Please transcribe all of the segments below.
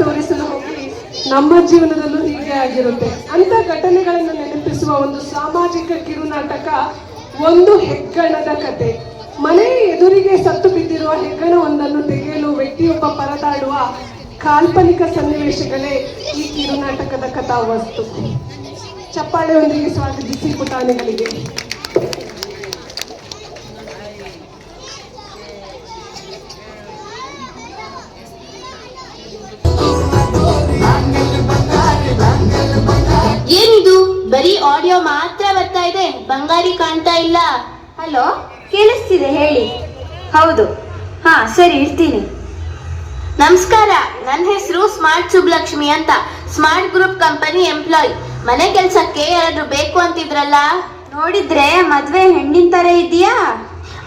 ತೋರಿಸಲು ಹೋಗಿ ನಮ್ಮ ಜೀವನದಲ್ಲೂ ಹೀಗೆ ಆಗಿರುತ್ತೆ ಅಂತ ಘಟನೆಗಳನ್ನು ನೆನಪಿಸುವ ಒಂದು ಸಾಮಾಜಿಕ ಕಿರುನಾಟಕ ಒಂದು ಹೆಗ್ಗಣದ ಕತೆ. ಮನೆಯ ಎದುರಿಗೆ ಸತ್ತು ಬಿದ್ದಿರುವ ಹೆಗ್ಗಣವೊಂದನ್ನು ತೆಗೆಯಲು ವ್ಯಕ್ತಿಯೊಬ್ಬ ಪರದಾಡುವ ಕಾಲ್ಪನಿಕ ಸನ್ನಿವೇಶಗಳೇ ಈ ಕಿರುನಾಟಕದ ಕಥಾವಸ್ತು. ಚಪ್ಪಾಳೆಯೊಂದಿಗೆ ಸ್ವಾಗತಿಸಿ ಪುಟಾಣಿಗಳಿಗೆ. ಏನಿದು ಬರೀ ಆಡಿಯೋ ಮಾತ್ರ ಬರ್ತಾ ಇದೆ, ಬಂಗಾರಿ ಕಾಣ್ತಾ ಇಲ್ಲ. ಹಲೋ, ಕೇಳಿಸ್ತಿದೆ ಹೇಳಿ. ಹೌದು, ಹಾ ಸರಿ ಇರ್ತೀನಿ. ನಮಸ್ಕಾರ, ನನ್ನ ಹೆಸರು ಸ್ಮಾರ್ಟ್ ಸುಬ್ಲಕ್ಷ್ಮಿ ಅಂತ, ಸ್ಮಾರ್ಟ್ ಗ್ರೂಪ್ ಕಂಪನಿ ಎಂಪ್ಲಾಯ್. ಮನೆ ಕೆಲ್ಸಕ್ಕೆ ಯಾರಾದ್ರೂ ಬೇಕು ಅಂತಿದ್ರಲ್ಲ? ನೋಡಿದ್ರೆ ಮದ್ವೆ ಹೆಣ್ಣಿನ ತರ ಇದೆಯಾ?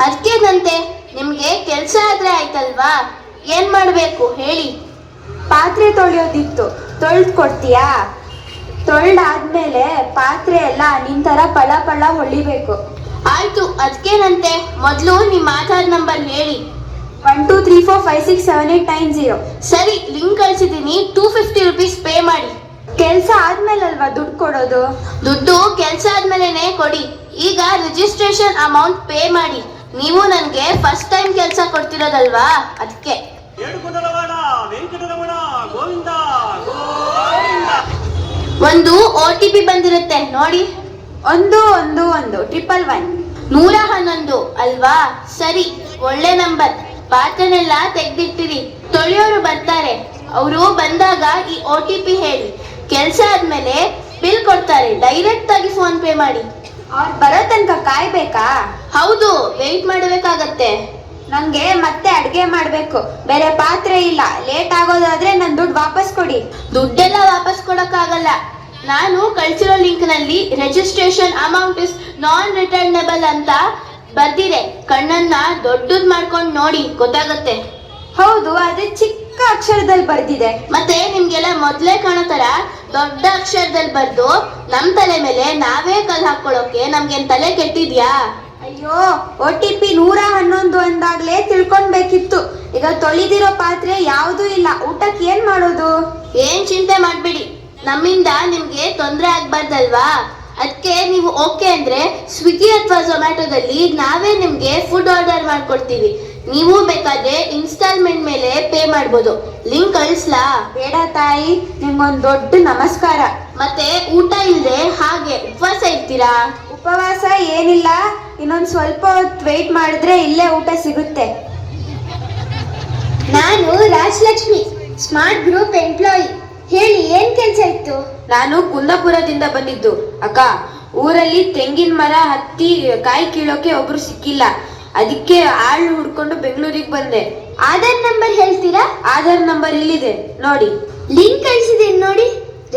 ಅದಕ್ಕೇನಂತೆ, ನಿಮ್ಗೆ ಕೆಲ್ಸ ಆದ್ರೆ ಆಯ್ತಲ್ವಾ? ಏನ್ ಮಾಡ್ಬೇಕು ಹೇಳಿ? ಪಾತ್ರೆ ತೊಳೆಯೋದಿತ್ತು, ತೊಳ್ದು ಕೊಡ್ತೀಯಾ? ತೊಳ್ದಾದ್ಮೇಲೆ ಪಾತ್ರೆ ಎಲ್ಲ ನಿನ್ ತರ ಪಳ ಪಳ ಹೊಳಿಬೇಕು. ಆಯ್ತು, ಅದಕ್ಕೇನಂತೆ. ಮೊದ್ಲು ನಿಮ್ ಆಧಾರ್ ನಂಬರ್ ಹೇಳಿ. 1234567890. ಸರಿ, ಲಿಂಕ್ ಕಳ್ಸಿದೀನಿ, 250 rupees ಪೇ ಮಾಡಿ. ಕೆಲ್ಸ ಆದ್ಮೇಲಲ್ವಾ ದುಡ್ಡು ಕೊಡೋದು? ದುಡ್ಡು ಕೆಲ್ಸ ಆದ್ಮೇಲೆನೆ ಕೊಡಿ. ಈಗ ರಿಜಿಸ್ಟ್ರೇಷನ್ ಅಮೌಂಟ್ ಪೇ ಮಾಡಿ. ನೀವು ನನ್ಗೆ ಫಸ್ಟ್ ಟೈಮ್ ಕೆಲ್ಸ ಕೊಡ್ತಿರೋದಲ್ವಾ, ಅದಕ್ಕೆ. ಒಂದು OTP ಬಂದಿರುತ್ತೆ ನೋಡಿ. 11111 111 ಅಲ್ವಾ? ಸರಿ, ಒಳ್ಳೆ ನಂಬರ್. ಪಾತ್ರೆನೆಲ್ಲ ತೆಗ್ದಿಟ್ಟಿರಿ. ತೊಳೆಯೋರು ಬರ್ತಾರೆ, ಅವರು ಬಂದಾಗ ಈ OTP ಹೇಳಿ. ಕೆಲ್ಸ ಆದ್ಮೇಲೆ ಬಿಲ್ ಕೊಡ್ತಾರೆ, ಡೈರೆಕ್ಟ್ ಆಗಿ ಫೋನ್ ಪೇ ಮಾಡಿ. ಅವ್ರು ಬರೋ ತನಕ ಕಾಯ್ಬೇಕಾ? ಹೌದು, ವೆಯ್ಟ್ ಮಾಡಬೇಕಾಗತ್ತೆ. ನಂಗೆ ಮತ್ತೆ ಅಡ್ಗೆ ಮಾಡ್ಬೇಕು, ಬೇರೆ ಪಾತ್ರೆ ಇಲ್ಲ. ಲೇಟ್ ಆಗೋದಾದ್ರೆ ನನ್ ದುಡ್ಡು ವಾಪಸ್ ಕೊಡಿ. ದುಡ್ಡೆಲ್ಲ ವಾಪಸ್ ಕೊಡಕ್ಕಾಗಲ್ಲ. ನಾನು ಕಳ್ಸಿರೋ ಲಿಂಕ್ ನಲ್ಲಿ registration amount is non returnable ಅಂತ ಬರ್ದಿದೆ. ಕಣ್ಣನ್ನ ದೊಡ್ಡದ್ ಮಾಡ್ಕೊಂಡು ನೋಡಿ, ಗೊತ್ತಾಗತ್ತೆ. ಹೌದು, ಅದೇ ಚಿಕ್ಕ ಅಕ್ಷರದಲ್ಲಿ ಬರ್ದಿದೆ. ಮತ್ತೆ ನಿಮ್ಗೆಲ್ಲ ಮೊದ್ಲೇ ಕಾಣೋ ತರ ದೊಡ್ಡ ಅಕ್ಷರದಲ್ಲಿ ಬರ್ದು ನಮ್ ತಲೆ ಮೇಲೆ ನಾವೇ ಕಲ್ ಹಾಕೊಳ್ಳೋಕೆ ನಮ್ಗೇನ್ ತಲೆ ಕೆಟ್ಟಿದ್ಯಾ? ಅಯ್ಯೋ, OTP 111 ಅಂದಾಗ್ಲೇ ತಿಳ್ಕೊಳ್ಬೇಕಿತ್ತು. ಈಗ ತೊಳಿದಿರೋ ಪಾತ್ರೆ ಯಾವ್ದೂ ಇಲ್ಲ, ಊಟಕ್ಕೆ ಏನ್ ಮಾಡೋದು? ಏನ್ ಚಿಂತೆ ಮಾಡ್ಬೇಡಿ, ನಮ್ಮಿಂದ ನಿಮ್ಗೆ ತೊಂದ್ರೆ ಆಗ್ಬಾರ್ದಲ್ವಾ? ಅದಕ್ಕೆ ನೀವು ಓಕೆ ಅಂದ್ರೆ ಸ್ವಿಗ್ಗಿ ಅಥವಾ ಝೊಮ್ಯಾಟೊದಲ್ಲಿ ನಾವೇ ನಿಮ್ಗೆ ಫುಡ್ ಆರ್ಡರ್ ಮಾಡ್ಕೊಡ್ತೀವಿ. ನೀವು ಬೇಕಾದ್ರೆ ಇನ್ಸ್ಟಾಲ್ಮೆಂಟ್ ಮೇಲೆ ಪೇ ಮಾಡ್ಬೋದು. ಲಿಂಕ್ ಕಳಿಸ್ಲಾ? ಬೇಡ ತಾಯಿ, ನಿಮ್ಗೊಂದ್ ದೊಡ್ಡ ನಮಸ್ಕಾರ. ಮತ್ತೆ ಊಟ ಇಲ್ದೆ ಹಾಗೆ ಉಪವಾಸ ಇರ್ತೀರಾ? ಉಪವಾಸ ಏನಿಲ್ಲ, ಇನ್ನೊಂದ್ ಸ್ವಲ್ಪ ಹೊತ್ತು ವೇಟ್ ಮಾಡಿದ್ರೆ ಇಲ್ಲೇ ಊಟ ಸಿಗುತ್ತೆ. ನಾನು ರಾಜಲಕ್ಷ್ಮಿ, ಸ್ಮಾರ್ಟ್ ಗ್ರೂಪ್ ಎಂಪ್ಲಾಯಿ. ಹೇಳಿ, ಏನ್ ಕೆಲ್ಸ ಇತ್ತು? ನಾನು ಕುಂದಾಪುರದಿಂದ ಬಂದಿದ್ದು. ಅಕ್ಕ, ಊರಲ್ಲಿ ತೆಂಗಿನ ಮರ ಹತ್ತಿ ಕಾಯಿ ಕೀಳೋಕೆ ಒಬ್ರು ಸಿಕ್ಕಿಲ್ಲ, ಅದಕ್ಕೆ ಆಳು ಹುಡ್ಕೊಂಡು ಬೆಂಗಳೂರಿಗೆ ಬಂದೆ. ಆಧಾರ್ ನಂಬರ್ ಹೇಳ್ತೀರಾ? ಆಧಾರ್ ನಂಬರ್ ಇಲ್ಲಿದೆ ನೋಡಿ. ಲಿಂಕ್ ಕಳಿಸಿದ್ದೀನಿ ನೋಡಿ.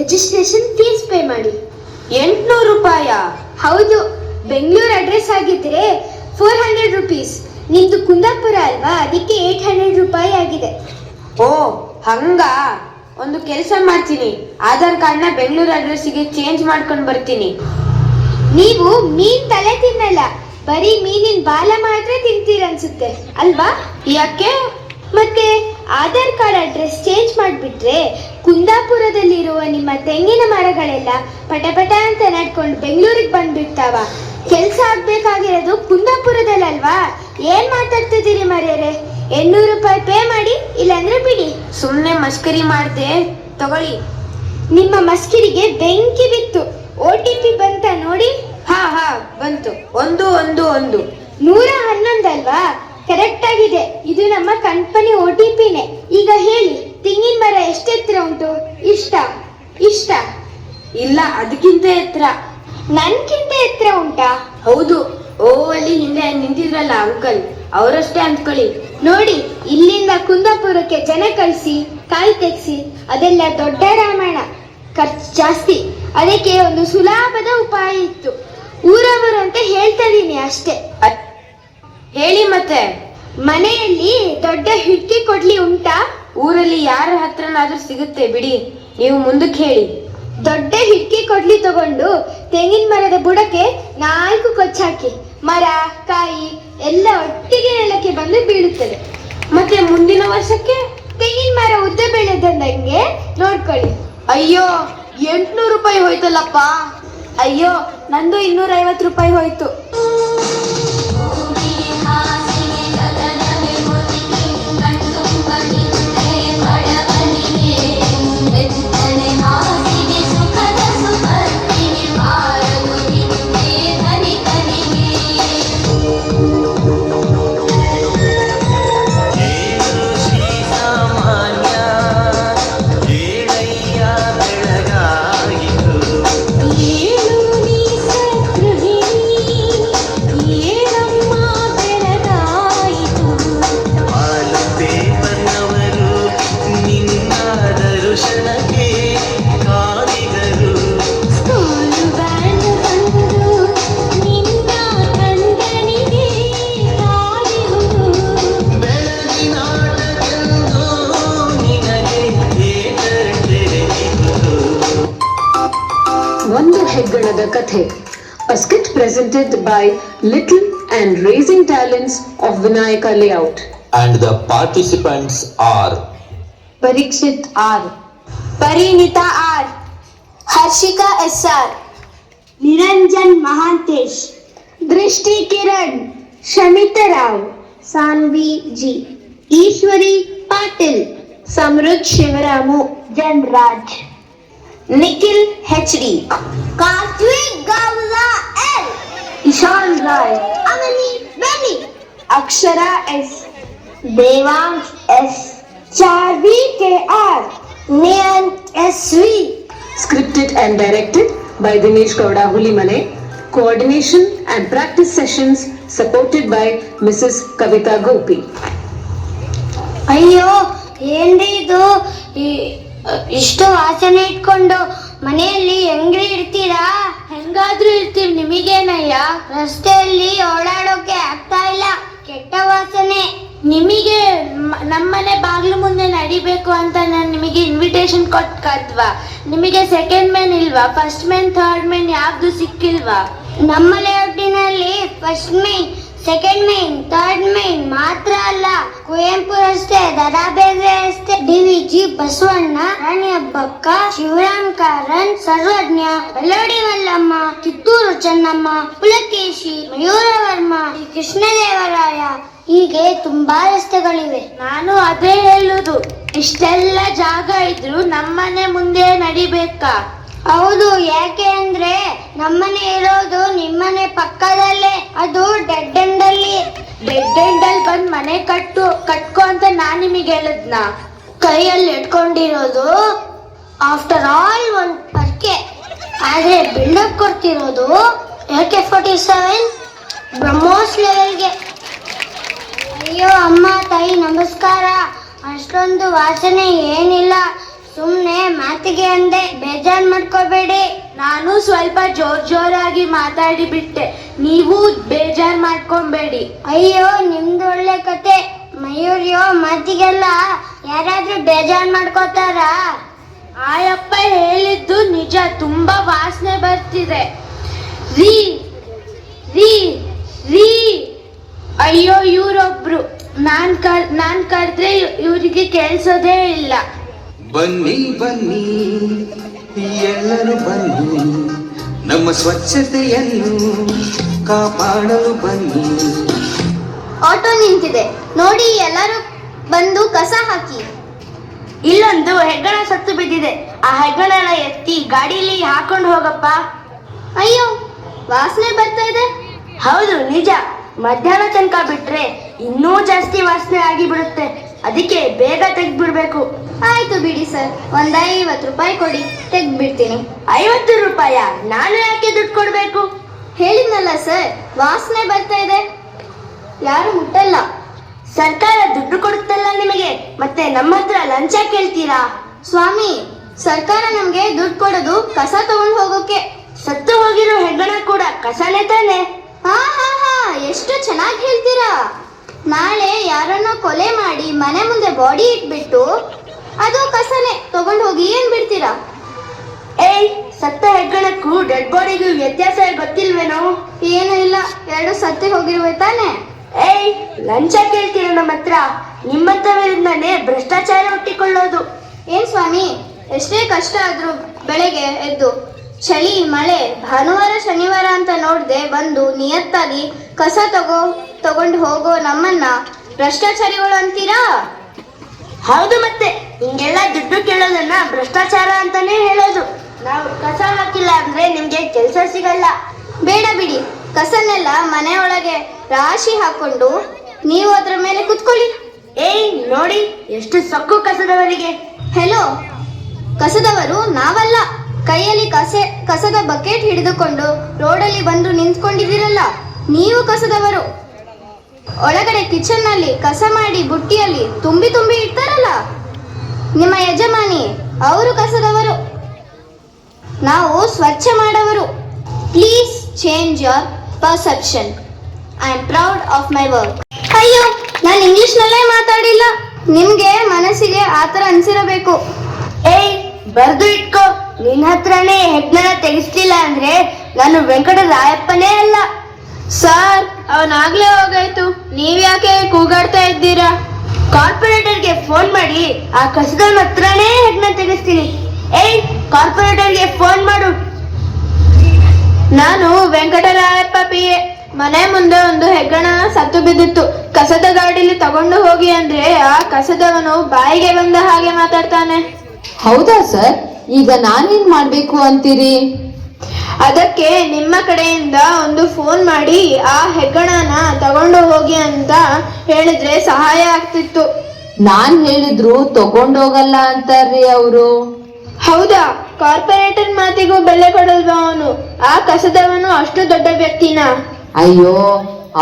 ರಿಜಿಸ್ಟ್ರೇಷನ್ ಫೀಸ್ ಪೇ ಮಾಡಿ. 800 ರೂಪಾಯ? ಹೌದು, ಬೆಂಗಳೂರು ಅಡ್ರೆಸ್ ಆಗಿದ್ರೆ 400 rupees. ನಿಮ್ದು ಕುಂದಾಪುರ ಅಲ್ವಾ, ಅದಕ್ಕೆ 800 ರೂಪಾಯಿ ಆಗಿದೆ. ಓ ಹಂಗ? ಒಂದು ಕೆಲಸ ಮಾಡ್ತೀನಿ, ಆಧಾರ್ ಕಾರ್ಡ್ನ ಬೆಂಗಳೂರು ಅಡ್ರೆಸ್ಸಿಗೆ ಚೇಂಜ್ ಮಾಡ್ಕೊಂಡು ಬರ್ತೀನಿ. ನೀವು ಮೀನ್ ತಲೆ ತಿನ್ನಲ್ಲ, ಬರೀ ಮೀನಿನ ಬಾಲ ಮಾತ್ರ ತಿಂತೀರನ್ಸುತ್ತೆ ಅಲ್ವಾ? ಯಾಕೆ? ಮತ್ತೆ ಆಧಾರ್ ಕಾರ್ಡ್ ಅಡ್ರೆಸ್ ಚೇಂಜ್ ಮಾಡಿಬಿಟ್ರೆ ಕುಂದಾಪುರದಲ್ಲಿರುವ ನಿಮ್ಮ ತೆಂಗಿನ ಮರಗಳೆಲ್ಲ ಪಟಪಟ ಅಂತ ನಡ್ಕೊಂಡು ಬೆಂಗಳೂರಿಗೆ ಬಂದ್ಬಿಡ್ತಾವ. ಕೆಲಸ ಆಗ್ಬೇಕಾಗಿರೋದು ಕುಂದಾಪುರದಲ್ಲಲ್ವಾ? ಏನ್ ಮಾತಾಡ್ತಿದ್ದೀರಿ ಮರ್ಯಾರೆ? 800 ರೂಪಾಯಿ ಪೇ ಮಾಡಿ, ಇಲ್ಲಾಂದ್ರೆ ಬಿಡಿ. ಸುಮ್ಮನೆ ಮಸ್ಕರಿ ಮಾಡ್ದೆ, ತಗೊಳ್ಳಿ. ನಿಮ್ಮ ಮಸ್ಕಿರಿಗೆ ಬೆಂಕಿ ಬಿತ್ತು. OTP ಬಂತ ನೋಡಿ. ಹಾ ಬಂತು. 111 111 ಅಲ್ವಾ? ಕರೆಕ್ಟ್ ಆಗಿದೆ. ಇದು ನಮ್ಮ ಕಂಪನಿ OTPನೇ. ಈಗ ಹೇಳಿ, ತೆಂಗಿನ ಮರ ಎಷ್ಟು ಎತ್ತರ ಉಂಟು? ಇಷ್ಟ ಇಲ್ಲ, ಅದಕ್ಕಿಂತ ಎತ್ತರ. ನನ್ಕಿಂತ ಎತ್ತರ ಉಂಟಾ? ಹೌದು, ಅಲ್ಲಿ ಹಿಂದೆ ನಿಂತಿದ್ರಲ್ಲ ಅಂಕಲ್, ಅವರಷ್ಟೇ ಅಂದ್ಕೊಳ್ಳಿ. ನೋಡಿ, ಇಲ್ಲಿಂದ ಕುಂದಾಪುರಕ್ಕೆ ಜನ ಕಳಿಸಿ ಕಾಯಿ ತೆಗ್ಸಿ ಅದೆಲ್ಲ ದೊಡ್ಡ ರಾಮಾಯಣ, ಖರ್ಚು ಜಾಸ್ತಿ. ಅದಕ್ಕೆ ಒಂದು ಸುಲಭದ ಉಪಾಯ ಇತ್ತು. ಊರವರು ಅಂತ ಹೇಳ್ತಾ ಇದೀನಿ ಅಷ್ಟೇ. ಹೇಳಿ ಮತ್ತೆ. ಮನೆಯಲ್ಲಿ ದೊಡ್ಡ ಹಿಡ್ಕಿ ಕೊಡ್ಲಿ ಉಂಟಾ? ಊರಲ್ಲಿ ಯಾರ ಹತ್ರನಾದ್ರೂ ಸಿಗುತ್ತೆ ಬಿಡಿ, ನೀವು ಮುಂದಕ್ಕೆ ಹೇಳಿ. ದೊಡ್ಡ ಹಿಡ್ಕಿ ಕೊಡ್ಲಿ ತಗೊಂಡು ತೆಂಗಿನ ಮರದ ಬುಡಕ್ಕೆ 4 ಕೊಚ್ಚಾಕಿ, ಮರ ಕಾಯಿ ಎಲ್ಲ ಒಟ್ಟಿಗೆ ನೆಲಕ್ಕೆ ಬಂದು ಬೀಳುತ್ತದೆ. ಮತ್ತೆ ಮುಂದಿನ ವರ್ಷಕ್ಕೆ ತೆಂಗಿನ ಮರ ಉದ್ದ ಬೆಳೆದಂಗೆ ನೋಡ್ಕೊಳ್ಳಿ. ಅಯ್ಯೋ 800 ರೂಪಾಯಿ ಹೋಯ್ತಲ್ಲಪ್ಪ. ಅಯ್ಯೋ ನಂದು 250 ರೂಪಾಯಿ ಹೋಯ್ತು. ಒಂದು ಹೆಗ್ಗಣದ ಕಥೆ, a skit presented by Little and Raising Talents of Vinayaka Layout. And the participants are Parikshit R, Parinita R, Harshika SR, Niranjan Mahantesh, Drishti Kiran, Shamita Rao, Saanvi G, Eshwari Patil, Samruddh Shivaramu, Janraj, Nikhil HD, Karthik Gaula L, Ishan Roy, Avani Beni, Akshara S, Devansh S, Charvi K R, Niyan SV, Scripted and directed by Dinesh Gowda Hulimane. Coordination and practice sessions supported by Mrs. Kavita Gopi. ಅಯ್ಯೋ ಏನ್ರಿ ಇದು, ಇಷ್ಟು ವಾಸನೆ ಇಟ್ಕೊಂಡು ಮನೆಯಲ್ಲಿ ಹೆಂಗ್ರಿ ಇರ್ತೀರಾ? ಹೆಂಗಾದ್ರೂ ಇರ್ತೀವಿ, ನಿಮಗೇನಯ್ಯ? ರಸ್ತೆಯಲ್ಲಿ ಓಡಾಡೋಕೆ ಆಗ್ತಾ ಇಲ್ಲ, ಕೆಟ್ಟ ವಾಸನೆ. ನಿಮಗೆ ನಮ್ಮನೆ ಬಾಗ್ಲು ಮುಂದೆ ನಡಿಬೇಕು ಅಂತ ನಾನು ನಿಮಗೆ ಇನ್ವಿಟೇಷನ್ ಕೊಟ್ಟು ಕದ್ವಾ? ನಿಮಗೆ ಸೆಕೆಂಡ್ ಮೇನ್ ಇಲ್ವಾ? ಫಸ್ಟ್ ಮೇನ್ ಥರ್ಡ್ ಮೇನ್ ಯಾವ್ದು ಸಿಕ್ಕಿಲ್ವಾ? ನಮ್ಮ ಲೇಔಟಿನಲ್ಲಿ first main, second main, third main ಮಾತ್ರ ಅಲ್ಲ, ಕುವೆಂಪು ರಸ್ತೆ, ದರಾ ಬೇಂದ್ರೆ ರಸ್ತೆ, DVG ಬಸವಣ್ಣ, ರಾಣಿ ಅಬ್ಬಕ್ಕ, ಶಿವರಾಮ್ ಕಾರನ್, ಸರ್ವಜ್ಞ, ಬೆಳ್ಳೋಡಿ ಮಲ್ಲಮ್ಮ, ಕಿತ್ತೂರು ಚೆನ್ನಮ್ಮ, ಪುಲಕೇಶಿ, ಮಯೂರವರ್ಮ, ಕೃಷ್ಣದೇವರಾಯ, ಹೀಗೆ ತುಂಬಾ ರಸ್ತೆಗಳಿವೆ. ನಾನು ಅದೇ ಹೇಳುದು, ಇಷ್ಟೆಲ್ಲ ಜಾಗ ಇದ್ರು ನಮ್ಮನೆ ಮುಂದೆ ನಡಿಬೇಕಾ? ಹೌದು, ಯಾಕೆ ಅಂದ್ರೆ ನಮ್ಮನೆ ಇರೋದು ನಿಮ್ಮನೆ ಪಕ್ಕದಲ್ಲೇ, ಅದು ಡೆಡ್ ಎಂಡ್ ಅಲ್ಲಿ. ಡೆಡ್ ಎಂಡ್ ಅಲ್ಲಿ ಬಂದ್ ಮನೆ ಕಟ್ಕೊ ಅಂತ ನಾನ್ ನಿಮಗೆ ಹೇಳದ್ನಾ? ಕೈಯಲ್ಲಿ ಇಟ್ಕೊಂಡಿರೋದು ಆಫ್ಟರ್ ಆಲ್ ಒಂದು ಪರ್ಕೆ, ಆದ್ರೆ ಬಿಲ್ಡಪ್ ಕೊಡ್ತಿರೋದು AK-47 ಬ್ರಹ್ಮೋಸ್ ಲೆವೆಲ್ಗೆ. ಅಯ್ಯೋ ಅಮ್ಮ ತಾಯಿ ನಮಸ್ಕಾರ. ಅಷ್ಟೊಂದು ವಾಸನೆ ಏನಿಲ್ಲ, ಸುಮ್ನೆ ಮಾತಿಗೆ ಅಂದೆ, ಬೇಜಾರ್ ಮಾಡ್ಕೋಬೇಡಿ. ನಾನು ಸ್ವಲ್ಪ ಜೋರಾಗಿ ಮಾತಾಡಿ ಬಿಟ್ಟೆ, ನೀವು ಬೇಜಾರ್ ಮಾಡ್ಕೊಂಬೇಡಿ. ಅಯ್ಯೋ ನಿಮ್ದು ಒಳ್ಳೆ ಕತೆ. ಮಯೂರ್ಯೋ ಮಾತಿಗೆಲ್ಲ ಯಾರಾದ್ರೂ ಬೇಜಾರ್ ಮಾಡ್ಕೋತಾರಾ? ಆಯಪ್ಪ ಹೇಳಿದ್ದು ನಿಜ, ತುಂಬಾ ವಾಸನೆ ಬರ್ತಿದೆ. ರೀ ರೀ ರೀ ಅಯ್ಯೋ ಇವ್ರೊಬ್ರು, ನಾನ್ ಕರೆದ್ರೆ ಇವ್ರಿಗೆ ಕೇಳಿಸೋದೇ ಇಲ್ಲ. ಬನ್ನಿ ಬನ್ನಿ ಎಲ್ಲರೂ ಬನ್ನಿ, ನಮ್ಮ ಸ್ವಚ್ಛತೆಯನ್ನು ಕಾಪಾಡಲು ಬನ್ನಿ. ಆಟೋ ನಿಂತಿದೆ ನೋಡಿ, ಎಲ್ಲರೂ ಬಂದು ಕಸ ಹಾಕಿ. ಇಲ್ಲೊಂದು ಹೆಗ್ಗಣ ಸತ್ತು ಬಿದ್ದಿದೆ, ಆ ಹೆಗ್ಗಣ ಎತ್ತಿ ಗಾಡಿಲಿ ಹಾಕೊಂಡು ಹೋಗಪ್ಪ. ಅಯ್ಯೋ ವಾಸನೆ ಬರ್ತಾ ಇದೆ. ಹೌದು ನಿಜ, ಮಧ್ಯಾಹ್ನ ತನಕ ಬಿಟ್ರೆ ಇನ್ನೂ ಜಾಸ್ತಿ ವಾಸನೆ ಆಗಿ ಬಿಡುತ್ತೆ, ಅದಕ್ಕೆ ಬೇಗ ತೆಗ್ದ್ಬಿಡ್ಬೇಕು. ಆಯ್ತು ಬಿಡಿ ಸರ್, ಒಂದ್ 50 ರೂಪಾಯಿ ಕೊಡಿ, ತೆಗ್ದ್ಬಿಡ್ತೀನಿ. 50 ರೂಪಾಯ? ನಾನು ಯಾಕೆ ದುಡ್ಡು ಕೊಡ್ಬೇಕು? ಹೇಳಿದ್ನಲ್ಲ ಸರ್, ವಾಸನೆ ಬರ್ತಾ ಇದೆ, ಯಾರು ಮುಟ್ಟಲ್ಲ. ಸರ್ಕಾರ ದುಡ್ಡು ಕೊಡುತ್ತಲ್ಲ ನಿಮಗೆ, ಮತ್ತೆ ನಮ್ಮ ಹತ್ರ ಲಂಚ ಕೇಳ್ತೀರಾ? ಸ್ವಾಮಿ, ಸರ್ಕಾರ ನಮ್ಗೆ ದುಡ್ಡು ಕೊಡೋದು ಕಸ ತಗೊಂಡು ಹೋಗೋಕೆ. ಸತ್ತು ಹೋಗಿರೋ ಹೆಗ್ಗಣ ಕೂಡ ಕಸನೇ ತಾನೆ? ಹಾ ಹಾ ಹಾ, ಎಷ್ಟು ಚೆನ್ನಾಗಿ ಹೇಳ್ತೀರಾ. ನಾಳೆ ಯಾರನ್ನ ಕೊಲೆ ಮಾಡಿ ಮನೆ ಮುಂದೆ ಬಾಡಿ ಇಟ್ಬಿಟ್ಟು ಅದು ಕಸನೆ ತಗೊಂಡು ಹೋಗಿ ಏನ್ ಬಿಡ್ತೀರಾ? ಏಯ್, ಸತ್ತ ಹೆಗ್ಗಣಕ್ಕೂ ಡೆಡ್ ಬಾಡಿಗೂ ವ್ಯತ್ಯಾಸ ಗೊತ್ತಿಲ್ವೇನೋ? ಏನೂ ಇಲ್ಲ, ಎರಡು ಸತ್ತಿ ಹೋಗಿರುವೆ ತಾನೆ. ಏಯ್, ಲಂಚ ಕೇಳ್ತೀರ ನಮ್ಮ ಹತ್ರ? ನಿಮ್ಮಂತವರಿಂದಾನೇ ಭ್ರಷ್ಟಾಚಾರ ಹುಟ್ಟಿಕೊಳ್ಳೋದು. ಏನ್ ಸ್ವಾಮಿ, ಎಷ್ಟೇ ಕಷ್ಟ ಆದ್ರೂ ಬೆಳಗ್ಗೆ ಎದ್ದು ಚಳಿ ಮಳೆ ಭಾನುವಾರ ಶನಿವಾರ ಅಂತ ನೋಡದೆ ಬಂದು ನಿಯತ್ತಾಗಿ ಕಸ ತಗೊಂಡು ಹೋಗೋ ನಮ್ಮನ್ನ ಭ್ರಷ್ಟಾಚಾರಿಗಳು ಅಂತೀರಾ? ಹೌದು, ಮತ್ತೆ ಹಿಂಗೆಲ್ಲ ದುಡ್ಡು ಕೇಳೋದನ್ನ ಭ್ರಷ್ಟಾಚಾರ ಅಂತಾನೆ ಹೇಳೋದು. ನಾವು ಕಸ ಹಾಕಿಲ್ಲ ಅಂದ್ರೆ ನಿಮ್ಗೆ ಕೆಲಸ ಸಿಗಲ್ಲ. ಬೇಡ ಬಿಡಿ, ಕಸನ್ನೆಲ್ಲ ಮನೆ ಒಳಗೆ ರಾಶಿ ಹಾಕೊಂಡು ನೀವು ಅದ್ರ ಮೇಲೆ ಕುತ್ಕೊಳ್ಳಿ. ಏಯ್ ನೋಡಿ, ಎಷ್ಟು ಸೊಕ್ಕು ಕಸದವರಿಗೆ. ಹೆಲೋ, ಕಸದವರು ನಾವಲ್ಲ. ಕೈಯಲ್ಲಿ ಕಸದ ಬಕೆಟ್ ಹಿಡಿದುಕೊಂಡು ರೋಡಲ್ಲಿ ಬಂದು ನಿಂತ್ಕೊಂಡಿದ್ದೀರಲ್ಲ, ನೀವು ಕಸದವರು. ಒಳಗಡೆ ಕಿಚನ್ ನಲ್ಲಿ ಕಸ ಮಾಡಿ ಬುಟ್ಟಿಯಲ್ಲಿ ತುಂಬಿ ಇಡ್ತಾರಲ್ಲ, ನಿಮ್ಮ ಯಜಮಾನಿ, ಅವರು ಕಸದವರು. ನಾವು ಸ್ವಚ್ಛ ಮಾಡವರು. Please change your perception. I am proud of my work. ಅಯ್ಯೋ, ನಾನು ಇಂಗ್ಲಿಷ್ನಲ್ಲೇ ಮಾತಾಡಿಲ್ಲ. ನಿಮ್ಗೆ ಮನಸ್ಸಿಗೆ ಆತರ ಅನ್ಸಿರಬೇಕು. ಏಯ್, ಬರ್ದು ಇಟ್ಕೋ. ನಿನ್ನ ಹತ್ರನೇ ಹೆಗ್ಣನ ತೆಗಿಸ್ಲಿಲ್ಲ ಅಂದ್ರೆ ನಾನು ವೆಂಕಟರಾಯಪ್ಪನೇ ಅಲ್ಲ. ಸರ್, ಅವನಾಗ್ಲೇ ಹೋಗಾಯ್ತು, ನೀವ್ಯಾಕೆ ಕೂಗಾಡ್ತಾ ಇದ್ದೀರಾ? ಕಾರ್ಪೊರೇಟರ್ಗೆ ಫೋನ್ ಮಾಡಿ ಆ ಕಸದವನ ಹತ್ರನೇ ಹೆಗ್ಣ ತೆಗಿಸ್ತೀನಿ. ಏಯ್, ಕಾರ್ಪೊರೇಟರ್ಗೆ ಫೋನ್ ಮಾಡು. ನಾನು ವೆಂಕಟರಾಯಪ್ಪ PA. ಮನೆ ಮುಂದೆ ಒಂದು ಹೆಗ್ಗಣ ಸತ್ತು ಬಿದ್ದಿತ್ತು. ಕಸದ ಗಾಡಿಲಿ ತಗೊಂಡು ಹೋಗಿ ಅಂದ್ರೆ ಆ ಕಸದವನು ಬಾಯಿಗೆ ಬಂದ ಹಾಗೆ ಮಾತಾಡ್ತಾನೆ. ಹೌದಾ ಸರ್? ಈಗ ನಾನೇನ್ ಮಾಡ್ಬೇಕು ಅಂತೀರಿ? ಅದಕ್ಕೆ ನಿಮ್ಮ ಕಡೆಯಿಂದ ಒಂದು ಫೋನ್ ಮಾಡಿ ಆ ಹೆಗ್ಗಣನ ತಗೊಂಡು ಹೋಗಿ ಅಂತ ಹೇಳಿದ್ರೆ ಸಹಾಯ ಆಗ್ತಿತ್ತು. ನಾನ್ ಹೇಳಿದ್ರು ತಗೊಂಡೋಗಲ್ಲ ಅಂತಾರ್ರಿ ಅವರು. ಹೌದಾ? ಕಾರ್ಪೊರೇಟರ್ ಮಾತಿಗೂ ಬೆಲೆ ಕೊಡಲ್ವಾ ಅವನು? ಆ ಕಸದವನು ಅಷ್ಟು ದೊಡ್ಡ ವ್ಯಕ್ತಿನ? ಅಯ್ಯೋ,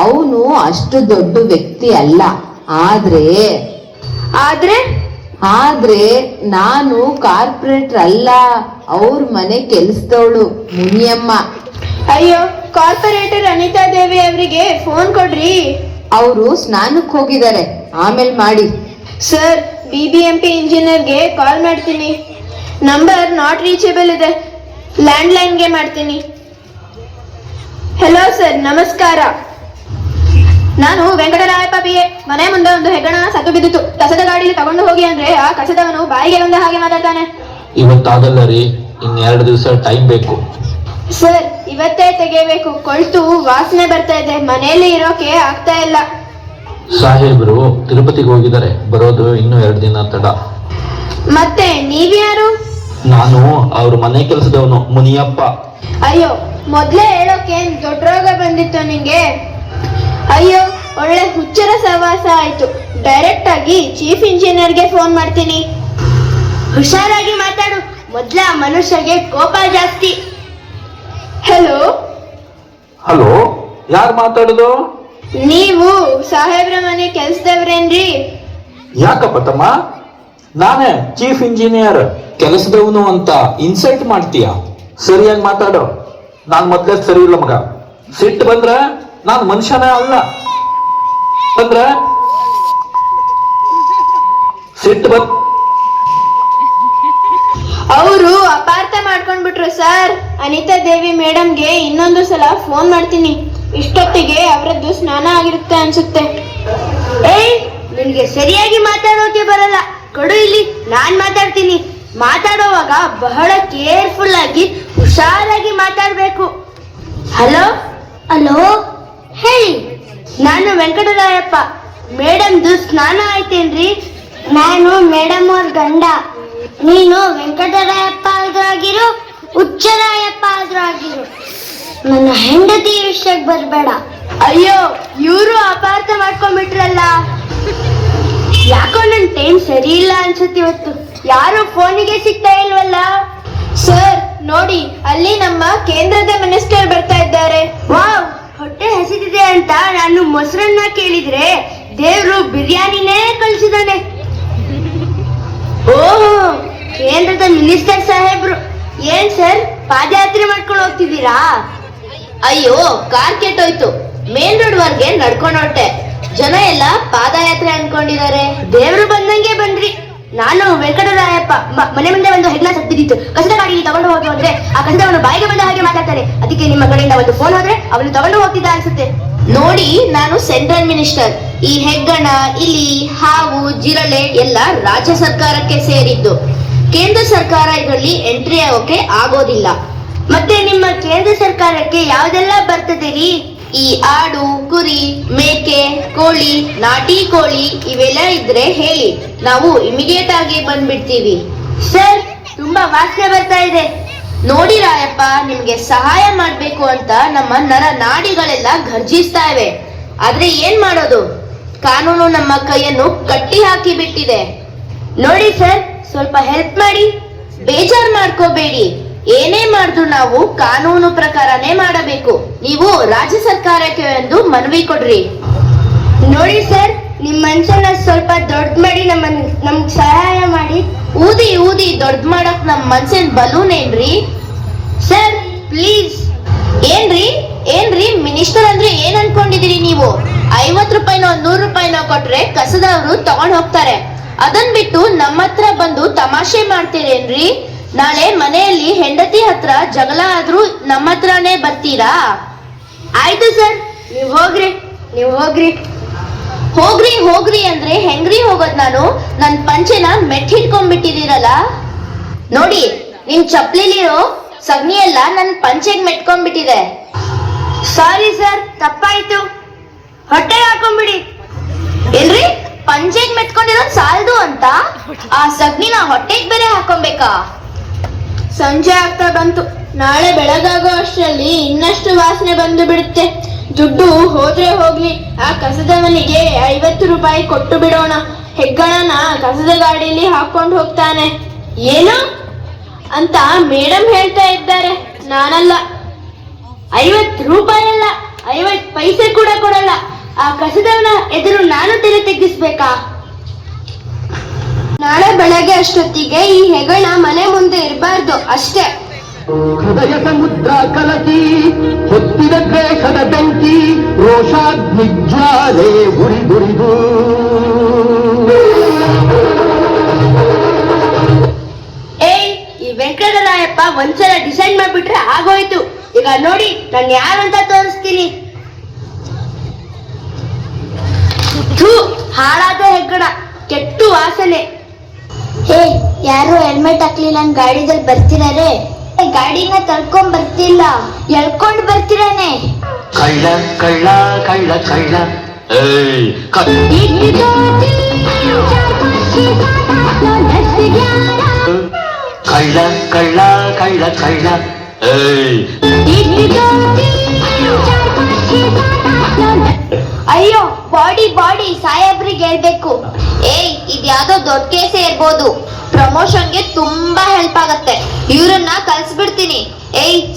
ಅವನು ಅಷ್ಟು ದೊಡ್ಡ ವ್ಯಕ್ತಿ ಅಲ್ಲ. ಆದ್ರೆ ನಾನು ಕಾರ್ಪೊರೇಟರ್ ಅಲ್ಲ, ಅವ್ರ ಮನೆ ಕೆಲ್ಸದವಳು ಮುನಿಯಮ್ಮ. ಅಯ್ಯೋ, ಕಾರ್ಪೊರೇಟರ್ ಅನಿತಾ ದೇವಿ ಅವರಿಗೆ ಫೋನ್ ಕೊಡ್ರಿ. ಅವರು ಸ್ನಾನಕ್ಕೆ ಹೋಗಿದ್ದಾರೆ, ಆಮೇಲೆ ಮಾಡಿ. ಸರ್, BBMP ಇಂಜಿನಿಯರ್ಗೆ ಕಾಲ್ ಮಾಡ್ತೀನಿ. ನಂಬರ್ ನಾಟ್ ರೀಚೇಬಲ್ ಇದೆ, ಲ್ಯಾಂಡ್ಲೈನ್ಗೆ ಮಾಡ್ತೀನಿ. ಹೆಲೋ ಸರ್, ನಮಸ್ಕಾರ. ನಾನು ವೆಂಕಟರಾಯಪ್ಪ PA. ಮನೆ ಮುಂದೆ ಒಂದು ಹೆಗ್ಗಣ ಸತ್ತು ಬಿದ್ದಿತ್ತು. ಕಸದ ಗಾಡಿಲಿ ತಗೊಂಡು ಹೋಗಿ ಅಂದ್ರೆ ಆ ಕಸದವನು ಬಾಯಿಗೆ ಬಂದ ಹಾಗೆ ಮಾತಾಡ್ತಾನೆ. ಇವತ್ತಾಗಲ್ಲ ರೀ, ಇನ್2 ದಿವಸ ಟೈಮ್ ಬೇಕು. ಸರ್, ಇವತ್ತೇ ತೆಗೆಯಬೇಕು. ಕೊಳ್ತು ವಾಸನೆ ಬರ್ತಾ ಇದೆ, ಮನೆಯಲ್ಲಿ ಇರೋಕೆ ಆಗ್ತಾ ಇಲ್ಲ. ಸಾಹೇಬ್ರು ತಿರುಪತಿಗೆ ಹೋಗಿದ್ದಾರೆ, ಬರೋದು ಇನ್ನೂ 2 ದಿನ ತಡ. ಮತ್ತೆ ನೀವ್ಯಾರು? ನಾನು ಅವ್ರ ಮನೆ ಕೆಲಸದವನು ಮುನಿಯಪ್ಪ. ಅಯ್ಯೋ, ಮೊದ್ಲೇ ಹೇಳೋಕೆ ದೊಡ್ಡ ರೋಗ ಬಂದಿತ್ತು ನಿಂಗೆ. ಅಯ್ಯೋ, ಒಳ್ಳೆ ಹುಚ್ಚರ ಸಹವಾಸ ಆಯ್ತು. ಡೈರೆಕ್ಟ್ ಆಗಿ ಚೀಫ್ ಇಂಜಿನಿಯರ್ಗೆ ಫೋನ್ ಮಾಡ್ತೀನಿ. ಹುಷಾರಾಗಿ ಮಾತಾಡು, ಮೊದ್ಲ ಮನುಷ್ಯಗೆ ಕೋಪ ಜಾಸ್ತಿ. ಹೆಲೋ, ಹಲೋ, ಯಾರು ಮಾತಾಡೋದು? ನೀವು ಸಾಹೇಬ್ರ ಮನೆ ಕೆಲ್ಸದವ್ರೇನ್ರಿ? ಯಾಕಪ್ಪ ತಮ್ಮ? ನಾನೇ ಚೀಫ್ ಇಂಜಿನಿಯರ್. ಕೆಲಸದವನು ಅಂತ ಇನ್ಸಲ್ಟ್ ಮಾಡ್ತೀಯ? ಸರಿಯಾಗಿ ಮಾತಾಡೋ. ನಾನ್ ಮೊದ್ಲೇ ಸರಿ ಇಲ್ಲ ಮಗ. ಸಿಟ್ಟು ಬಂದ್ರೆ ನಾನು ಮನುಷ್ಯನೇ ಅಲ್ಲ. ಅವರು ಅಪಾರ್ಥ ಮಾಡ್ಕೊಂಡ್ಬಿಟ್ರು ಸರ್. ಅನಿತಾ ದೇವಿ ಮೇಡಮ್ಗೆ ಇನ್ನೊಂದು ಸಲ ಫೋನ್ ಮಾಡ್ತೀನಿ. ಇಷ್ಟೊತ್ತಿಗೆ ಅವರದ್ದು ಸ್ನಾನ ಆಗಿರುತ್ತೆ ಅನ್ಸುತ್ತೆ. ಏಯ್, ನಿನ್ಗೆ ಸರಿಯಾಗಿ ಮಾತಾಡೋಕೆ ಬರಲ್ಲ. ಕೊಡು ಇಲ್ಲಿ, ನಾನ್ ಮಾತಾಡ್ತೀನಿ. ಮಾತಾಡುವಾಗ ಬಹಳ ಕೇರ್ಫುಲ್ ಆಗಿ ಹುಷಾರಾಗಿ ಮಾತಾಡ್ಬೇಕು. ಹಲೋ ಹಲೋ, ಹೇಳಿ. ನಾನು ವೆಂಕಟರಾಯಪ್ಪ. ಮೇಡಮ್ದು ಸ್ನಾನ ಆಯ್ತೇನ್ರಿ? ನಾನು ಮೇಡಮ್ ಅವ್ರ ಗಂಡ. ನೀನು ವೆಂಕಟರಾಯಪ್ಪ ಆದ್ರೂ ಆಗಿರು, ಹುಚ್ಚರಾಯಪ್ಪ ಆದ್ರೂ ಆಗಿರು, ನನ್ನ ಹೆಂಡತಿ ವಿಷಯಕ್ಕೆ ಬರಬೇಡ. ಅಯ್ಯೋ, ಇವರು ಅಪಾರ್ಥ ಮಾಡ್ಕೊಂಡ್ಬಿಟ್ರಲ್ಲ. ಯಾಕೋ ನನ್ ಟೈಮ್ ಸರಿ ಇಲ್ಲ ಅನ್ಸುತ್ತೆ ಇವತ್ತು. ಯಾರು ಫೋನಿಗೆ ಸಿಗ್ತಾ ಇಲ್ವಲ್ಲ. ಸರ್ ನೋಡಿ, ಅಲ್ಲಿ ನಮ್ಮ ಕೇಂದ್ರದ ಮಿನಿಸ್ಟರ್ ಬರ್ತಾ ಇದ್ದಾರೆ. ವಾವ್, ಹೊಟ್ಟೆ ಹಸಿದಿದೆ ಅಂತ ನಾನು ಮೊಸರನ್ನ ಕೇಳಿದ್ರೆ ದೇವ್ರು ಬಿರಿಯಾನಿನೇ ಕಳಿಸಿದಾನೆ. ಓಹೋ, ಕೇಂದ್ರದ ಮಿನಿಸ್ಟರ್ ಸಾಹೇಬ್ರು. ಏನ್ ಸರ್, ಪಾದಯಾತ್ರೆ ಮಾಡ್ಕೊಂಡು ಹೋಗ್ತಿದ್ದೀರಾ? ಅಯ್ಯೋ, ಕಾರ್ ಕೆಟ್ಟೋಯ್ತು. ಮೇನ್ ರೋಡ್ ವರ್ಗೆ ನಡ್ಕೊಂಡು ಹೊರಟೆ. ಜನ ಎಲ್ಲ ಪಾದಯಾತ್ರೆ ಅನ್ಕೊಂಡಿದ್ದಾರೆ. ದೇವ್ರು ಬಂದಂಗೆ ಬಂದ್ರಿ. ನಾನು ವೆಂಕಟರಾಯಪ್ಪ. ಮನೆ ಮುಂದೆ ಒಂದು ಹೆಗ್ಣ ಸತ್ತಿದ್ದಿತ್ತು. ಕಸದ ಗಾಡಿ ತಗೊಂಡು ಹೋಗಿ ಅಂದ್ರೆ ಆ ಕಸದವನು ಬಾಯಿಗೆ ಬಂದ ಹಾಗೆ ಮಾತಾಡ್ತಾನೆ. ಅದಕ್ಕೆ ನಿಮ್ಮ ಕಡೆಯಿಂದ ಒಂದು ಫೋನ್ ಹೋದ್ರೆ ಅವನು ತಗೊಂಡು ಹೋಗ್ತಿದ್ದ ಅನ್ಸುತ್ತೆ. ನೋಡಿ, ನಾನು ಸೆಂಟ್ರಲ್ ಮಿನಿಸ್ಟರ್. ಈ ಹೆಗ್ಗಣ, ಇಲಿ, ಹಾವು, ಜಿರಳೆ ಎಲ್ಲ ರಾಜ್ಯ ಸರ್ಕಾರಕ್ಕೆ ಸೇರಿದ್ದು. ಕೇಂದ್ರ ಸರ್ಕಾರ ಇದರಲ್ಲಿ ಎಂಟ್ರಿ ಆಗೋಕೆ ಆಗೋದಿಲ್ಲ. ಮತ್ತೆ ನಿಮ್ಮ ಕೇಂದ್ರ ಸರ್ಕಾರಕ್ಕೆ ಯಾವ್ದೆಲ್ಲ ಬರ್ತದೆ ರೀ? ಈ ಆಡು, ಕುರಿ, ಮೇಕೆ, ಕೋಳಿ, ನಾಟಿ ಕೋಳಿ ಇವೆಲ್ಲ ಇದ್ರೆ ಹೇಳಿ, ನಾವು ಇಮಿಡಿಯೇಟ್ ಆಗಿ ಬಂದ್ಬಿಡ್ತೀವಿ. ಸರ್, ತುಂಬಾ ವಾಸನೆ ಬರ್ತಾ ಇದೆ. ನೋಡಿ ರಾಯಪ್ಪ, ನಿಮ್ಗೆ ಸಹಾಯ ಮಾಡ್ಬೇಕು ಅಂತ ನಮ್ಮ ನರ ನಾಡಿಗಳೆಲ್ಲ ಘರ್ಜಿಸ್ತಾ ಇವೆ. ಆದ್ರೆ ಏನ್ ಮಾಡೋದು? ಕಾನೂನು ನಮ್ಮ ಕೈಯನ್ನು ಕಟ್ಟಿ ಹಾಕಿ ಬಿಟ್ಟಿದೆ. ನೋಡಿ ಸರ್, ಸ್ವಲ್ಪ ಹೆಲ್ಪ್ ಮಾಡಿ. ಬೇಜಾರ್ ಮಾಡ್ಕೋಬೇಡಿ, ಏನೇ ಮಾಡಿದ್ರು ನಾವು ಕಾನೂನು ಪ್ರಕಾರನೇ ಮಾಡಬೇಕು. ನೀವು ರಾಜ್ಯ ಸರ್ಕಾರಕ್ಕೆ ಒಂದು ಮನವಿ ಕೊಡ್ರಿ. ನೋಡಿ ಸರ್, ನಿಮ್ ಮನ್ಸನ್ನ ಸ್ವಲ್ಪ ದೊಡ್ಡ ಮಾಡಿ ನಮ್ಗ್ ಸಹಾಯ ಮಾಡಿ. ಊದಿ ಊದಿ ದೊಡ್ಡ ಮಾಡಕ್ ನಮ್ ಮನ್ಸಿನ ಬಲೂನ್ ಏನ್ರಿ? Sir please. ಏನ್ರಿ ಮಿನಿಸ್ಟರ್ ಅಂದ್ರೆ ಏನ್ ಅನ್ಕೊಂಡಿದೀರಿ ನೀವು? 50 ರೂಪಾಯಿನೋ 100 ರೂಪಾಯಿನೋ ಕೊಟ್ರೆ ಕಸದವರು ತಗೊಂಡ್ ಹೋಗ್ತಾರೆ. ಅದನ್ ಬಿಟ್ಟು ನಮ್ಮ ಹತ್ರ ಬಂದು ತಮಾಷೆ ಮಾಡ್ತೀರೇನ್ರಿ? ನಾಳೆ ಮನೆಯಲ್ಲಿ ಹೆಂಡತಿ ಹತ್ರ ಜಗಳ ಆದ್ರೂ ನಮ್ಮ ಹತ್ರನೇ ಬರ್ತೀರಾ? ಆಯ್ತು ಸರ್, ನೀವ್ ಹೋಗ್ರಿ. ಹೋಗ್ರಿ ಅಂದ್ರೆ ಹೆಂಗ್ರಿ ಹೋಗೋದ್ ನಾನು? ನನ್ ಪಂಚೆನ ಮೆಟ್ ಹಿಡ್ಕೊಂಡ್ಬಿಟ್ಟಿದೀರಲ್ಲ. ನೋಡಿ, ನಿಮ್ ಚಪ್ಲಿಲಿರೋ ಸಗಣಿ ಎಲ್ಲ ನನ್ ಪಂಚೆಗ್ ಮೆಟ್ಕೊಂಡ್ಬಿಟ್ಟಿದೆ. ಸಾರಿ ಸರ್, ತಪ್ಪಾಯ್ತು. ಹೊಟ್ಟೆ ಹಾಕೊಂಡ್ಬಿಡಿ. ಏನ್ರಿ, ಪಂಚೆಗ್ ಮೆಟ್ಕೊಂಡಿರೋದ್ ಸಾಲದು ಅಂತ ಆ ಸಗಣಿನ ಹೊಟ್ಟೆಗ್ ಬೇರೆ ಹಾಕೊಬೇಕಾ? ಸಂಜೆ ಆಗ್ತಾ ಬಂತು. ನಾಳೆ ಬೆಳಗಾಗೋ ಅಷ್ಟರಲ್ಲಿ ಇನ್ನಷ್ಟು ವಾಸನೆ ಬಂದು ಬಿಡುತ್ತೆ. ದುಡ್ಡು ಹೋದ್ರೆ ಹೋಗ್ಲಿ, ಆ ಕಸದವನಿಗೆ 50 ರೂಪಾಯಿ ಕೊಟ್ಟು ಬಿಡೋಣ. ಹೆಗ್ಗಣನ ಕಸದ ಗಾಡಿಯಲ್ಲಿ ಹಾಕೊಂಡು ಹೋಗ್ತಾನೆ. ಏನು ಅಂತ ಮೇಡಮ್ ಹೇಳ್ತಾ ಇದ್ದಾರೆ. ನಾನಲ್ಲ, 50 ರೂಪಾಯಿ ಅಲ್ಲ, 50 ಪೈಸೆ ಕೂಡ ಕೊಡಲ್ಲ. ಆ ಕಸದವನ ಎದುರು ನಾನು ತಲೆ ತೆಗ್ಗಿಸ್ಬೇಕಾ? ನಾಳೆ ಬೆಳಗ್ಗೆ ಅಷ್ಟೊತ್ತಿಗೆ ಈ ಹೆಗಣ ಮನೆ ಮುಂದೆ ಇರಬಾರ್ದು ಅಷ್ಟೇ. ಹೃದಯ ಸಮುದ್ರ ಕಲಕಿ ಹೊತ್ತಿದ ದ್ವೇಷದ ಬೆಂಕಿ ರೋಷಾಗ್ನಿಜ್ವಾಲೆ ಉರಿದುರಿದು ಈ ವೆಂಕಟರಾಯಪ್ಪ ಒಂದ್ಸಲ ಡಿಸೈಡ್ ಮಾಡ್ಬಿಟ್ರೆ ಆಗೋಯ್ತು. ಈಗ ನೋಡಿ, ನಾನು ಯಾರಂತ ತೋರಿಸ್ತೀನಿ. ಹಾಳಾದ ಹೆಗ್ಗಣ, ಕೆಟ್ಟು ವಾಸನೆ. ಯಾರು ಹೆಲ್ಮೆಟ್ ಹಾಕ್ಲಿಲ್ಲ ನನ್ ಗಾಡಿದಲ್ಲಿ ಬರ್ತಿದಾರೆ. ಗಾಡಿನ ತಳ್ಕೊಂಡ್ ಬರ್ತಿಲ್ಲ, ಎಳ್ಕೊಂಡ್ ಬರ್ತಿರಾನೆ. ಕಳ್ಳ ಕಳ್ಳ ಕಳ್ಳ ಕಳ್ಳ ಏಯ್ ಕಳ್ಳ ಕಳ್ಳ ಕಳ್ಳ ಕಳ್ಳ ಏಯ್ ಅಯ್ಯೋ, ಬಾಡಿ ಸಾಹೇಬ್ರಿಗೆ ಹೇಳ್ಬೇಕು. ಇದ್ಯಾವುದೋ ದೊಡ್ಡ ಕೇಸೇ ಇರ್ಬೋದು. ಪ್ರಮೋಷನ್ಗೆ ತುಂಬಾ ಹೆಲ್ಪ್ ಆಗತ್ತೆ. ಇವ್ರನ್ನ ಕಲ್ಸ್ಬಿಡ್ತೀನಿ.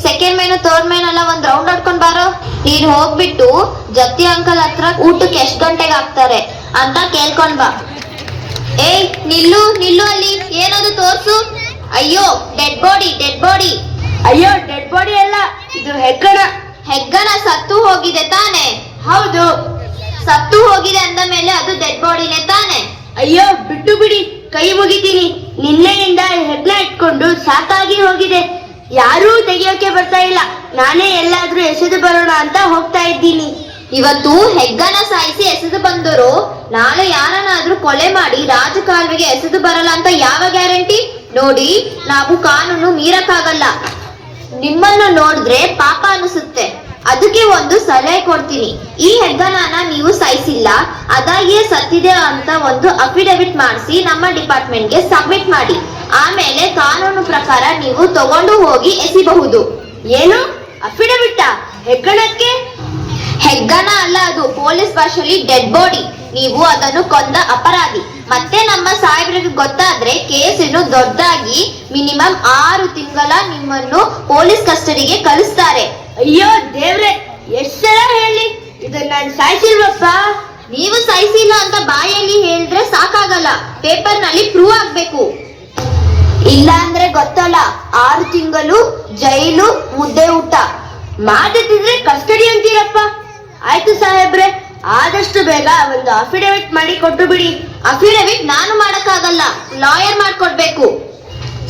ಸೆಕೆಂಡ್ ಮೇನು ಥರ್ಡ್ ಮೇನ್ ಎಲ್ಲ ಒಂದ್ ರೌಂಡ್ ಆಡ್ಕೊಂಡ್ ಬಾರೋ. ನೀನ್ ಹೋಗ್ಬಿಟ್ಟು ಜತ್ತಿ ಅಂಕಲ್ ಹತ್ರ ಊಟಕ್ಕೆ ಎಷ್ಟ್ ಗಂಟೆಗೆ ಹಾಕ್ತಾರೆ ಅಂತ ಕೇಳ್ಕೊಂಡ್ ಬಾ. ನಿಲ್ಲು ಅಲ್ಲಿ, ಏನದು ತೋರ್ಸು. ಅಯ್ಯೋ, ಡೆಡ್ ಬಾಡಿ. ಅಯ್ಯೋ, ಡೆಡ್ ಬಾಡಿ ಅಲ್ಲ, ಇದು ಹೆಗ್ಗಣ ಸತ್ತು ಹೋಗಿದೆ ತಾನೆ? ಹೌದು. ಸತ್ತು ಹೋಗಿದೆ ಅಂದ ಮೇಲೆ ಅದು ಡೆಡ್ ಬಾಡಿನೇ ತಾನೆ? ಅಯ್ಯೋ, ಬಿಟ್ಟು ಬಿಡಿ, ಕೈ ಮುಗಿತೀನಿ. ನಿನ್ನೆಯಿಂದ ಹೆಗ್ಲ ಇಟ್ಕೊಂಡು ಸಾಕಾಗಿ ಹೋಗಿದೆ. ಯಾರೂ ತೆಗಿಯೋಕೆ ಬರ್ತಾ ಇಲ್ಲ. ನಾನೇ ಎಲ್ಲಾದ್ರೂ ಎಸೆದು ಬರೋಣ ಅಂತ ಹೋಗ್ತಾ ಇದ್ದೀನಿ. ಇವತ್ತು ಹೆಗ್ಗನ ಸಾಯಿಸಿ ಎಸೆದು ಬಂದರು, ನಾಳೆ ಯಾರನ್ನಾದ್ರೂ ಕೊಲೆ ಮಾಡಿ ರಾಜಕಾಲುವೆಗೆ ಎಸೆದು ಬರಲ್ಲ ಅಂತ ಯಾವ ಗ್ಯಾರಂಟಿ? ನೋಡಿ, ನಾವು ಕಾನೂನು ಮೀರಕ್ಕಾಗಲ್ಲ. ನಿಮ್ಮನ್ನು ನೋಡಿದ್ರೆ ಪಾಪ ಅನಿಸುತ್ತೆ. ಅದಕ್ಕೆ ಒಂದು ಸಲಹೆ ಕೊಡ್ತೀನಿ. ಈ ಹೆಗ್ಗನನ ನೀವು ಸಾಯಿಸಿಲ್ಲ, ಅದಾಗಿಯೇ ಸತ್ತಿದೆ ಅಂತ ಒಂದು ಅಫಿಡವಿಟ್ ಮಾಡಿಸಿ ನಮ್ಮ ಡಿಪಾರ್ಟ್ಮೆಂಟ್ಗೆ ಸಬ್ಮಿಟ್ ಮಾಡಿ. ಆಮೇಲೆ ಕಾನೂನು ಪ್ರಕಾರ ನೀವು ತಗೊಂಡು ಹೋಗಿ ಎಸಿಬಹುದು. ಏನು ಅಫಿಡವಿಟ್? ಹೆಗ್ಗಣಕ್ಕೆ? ಹೆಗ್ಗಣ ಅಲ್ಲ, ಅದು ಪೊಲೀಸ್ ಭಾಷೆಯಲ್ಲಿ ಡೆಡ್ ಬಾಡಿ. ನೀವು ಅದನ್ನು ಕೊಂದ ಅಪರಾಧಿ. ಮತ್ತೆ ನಮ್ಮ ಸಾಹೇಬ್ರಿಗೆ ಗೊತ್ತಾದ್ರೆ ಕೇಸ್ ಇನ್ನು ದೊಡ್ಡದಾಗಿ ಮಿನಿಮಮ್ 6 ತಿಂಗಳ ನಿಮ್ಮನ್ನು ಪೊಲೀಸ್ ಕಸ್ಟಡಿಗೆ ಕಳಿಸ್ತಾರೆ. ಅಯ್ಯೋ ದೇವ್ರೆ, ಎಷ್ಟ್ ಸಲ ಹೇಳಿ, ಇದನ್ನ ನಾನು ಸಾಯಿಸಿಲ್ವಪ್ಪ. ನೀವು ಸಾಯಿಸಿಲ್ಲ ಅಂತ ಬಾಯಲ್ಲಿ ಹೇಳಿದ್ರೆ ಸಾಕಾಗಲ್ಲ, ಪೇಪರ್ ನಲ್ಲಿ ಪ್ರೂವ್ ಆಗ್ಬೇಕು. ಇಲ್ಲ ಅಂದ್ರೆ ಗೊತ್ತಲ್ಲ, 6 ತಿಂಗಳು ಜೈಲು, ಮುದ್ದೆ ಊಟ. ಮಾತಾಡಿದ್ರೆ ಕಸ್ಟಡಿ ಅಂತೀರಪ್ಪ. ಆಯ್ತು ಸಾಹೇಬ್ರೆ, ಆದಷ್ಟು ಬೇಗ ಒಂದು ಅಫಿಡವಿಟ್ ಮಾಡಿ ಕೊಟ್ಟು ಬಿಡಿ. ಅಫಿಡವಿಟ್ ನಾನು ಮಾಡಕ್ಕಾಗಲ್ಲ, ಲಾಯರ್ ಮಾಡ್ಕೊಡ್ಬೇಕು.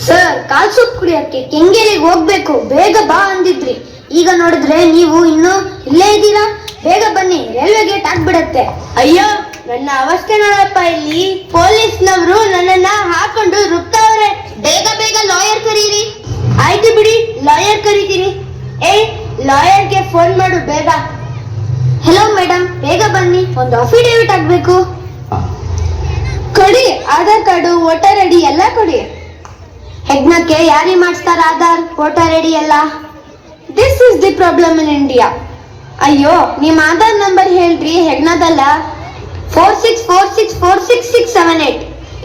ಸರ್, ಕಾಲ್ ಸೂಪ್ ಕುಡಿಯಕ್ಕೆ ಕೆಂಗೇರಿಗೆ ಹೋಗ್ಬೇಕು, ಬೇಗ ಬಾ ಅಂದಿದ್ರಿ. ಈಗ ನೋಡಿದ್ರೆ ನೀವು ಇನ್ನೂ ಇಲ್ಲೇ ಇದ್ದೀರಾ. ಬೇಗ ಬನ್ನಿ, ರೈಲ್ವೆ ಗೇಟ್ ಆಗ್ಬಿಡತ್ತೆ. ಅಯ್ಯೋ ನನ್ನ ಅವಸ್ಥೆ ನೋಡಪ್ಪ, ಇಲ್ಲಿ ಪೊಲೀಸ್ನವರು ನನ್ನನ್ನ ಹಾಕೊಂಡು ರುಬ್ತಾವ್ರೆ. ಬೇಗ ಬೇಗ ಲಾಯರ್ ಕರೀರಿ. ಆಯ್ತು ಬಿಡಿ, ಲಾಯರ್ ಕರೀತೀನಿ. ಲಾಯರ್ಗೆ ಫೋನ್ ಮಾಡು ಬೇಗ. ಹೆಲೋ ಮೇಡಮ್, ಬೇಗ ಬನ್ನಿ, ಒಂದು ಅಫಿಡೇವಿಟ್ ಆಗ್ಬೇಕು. ಕೊಡಿ, ಆಧಾರ್ ಕಾರ್ಡು, ವೋಟರ್ ಐಡಿ ಎಲ್ಲ ಕೊಡಿ. ಹೆಗ್ಣಕ್ಕೆ ಯಾರಿಗೆ ಮಾಡಿಸ್ತಾರ ಆಧಾರ್ ವೋಟರ್ ಐಡಿ ಎಲ್ಲ? This is the problem in India. ಅಯ್ಯೋ ನಿಮ್ಮ ಆಧಾರ್ ನಂಬರ್ ಹೇಳ್ರಿ, ಹೆಗ್ಣದಲ್ಲ. 4646466678.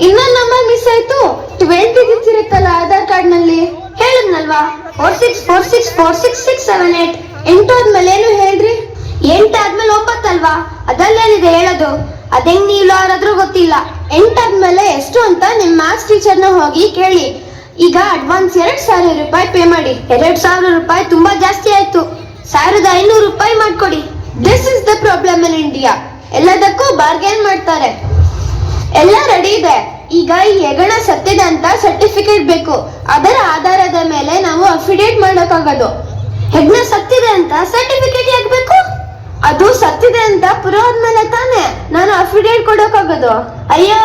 ಇನ್ನೊಂದು ನಂಬರ್ ಮಿಸ್ ಆಯ್ತು. 12 digits ಇರುತ್ತಲ್ಲ ಆಧಾರ್ ಕಾರ್ಡ್ ನಲ್ಲಿ. ಹೇಳಿದ್ನಲ್ವಾ 4646466678. 8 ಆದ್ಮೇಲೆ ಏನು ಹೇಳ್ರಿ? 8 ಆದ್ಮೇಲೆ 9 ಅಲ್ವಾ? ಅದಲ್ಲೇನಿದೆ ಹೇಳೋದು? ಅದಂಗ್ ನೀವು ಯಾರಾದ್ರೂ ಗೊತ್ತಿಲ್ಲ. 8 ಆದ್ಮೇಲೆ ಎಷ್ಟು ಅಂತ ನಿಮ್ ಮ್ಯಾಥ್ಸ್ ಟೀಚರ್ನ ಹೋಗಿ ಕೇಳಿ. ಈಗ ಅಡ್ವಾನ್ಸ್ 2,000 ರೂಪಾಯಿ ಪೇ ಮಾಡಿ. 2,000 ರೂಪಾಯಿ ತುಂಬಾ ಜಾಸ್ತಿ ಆಯ್ತು. 1,500 ರೂಪಾಯಿ ಮಾಡ್ಕೊಡಿ. This is the problem in India. ಎಲ್ಲದಕ್ಕೂ ಬಾರ್ಗೇನ್ ಮಾಡ್ತಾರೆ. ಎಲ್ಲ ರೆಡಿ ಇದೆ. ಈಗ ಈ ಹೆಗಣ ಸತ್ತಿದೆ ಅಂತ ಸರ್ಟಿಫಿಕೇಟ್ ಬೇಕು. ಅದರ ಆಧಾರದ ಮೇಲೆ ನಾವು ಅಫಿಡೇಟ್ ಮಾಡೋಕ್ಕಾಗೋದು. ಹೆಗ್ಣ ಸತ್ತಿದೆ ಅಂತ ಸರ್ಟಿಫಿಕೇಟ್ ಯಾಕಬೇಕು? ಅದು ಸತ್ತಿದೆ ಅಂತ ಪ್ರೂವ್ ಆದ್ಮೇಲೆ ತಾನೇ ನಾನು ಅಫಿಡೇಟ್ ಕೊಡೋಕ್ಕಾಗೋದು. ಅಯ್ಯೋ,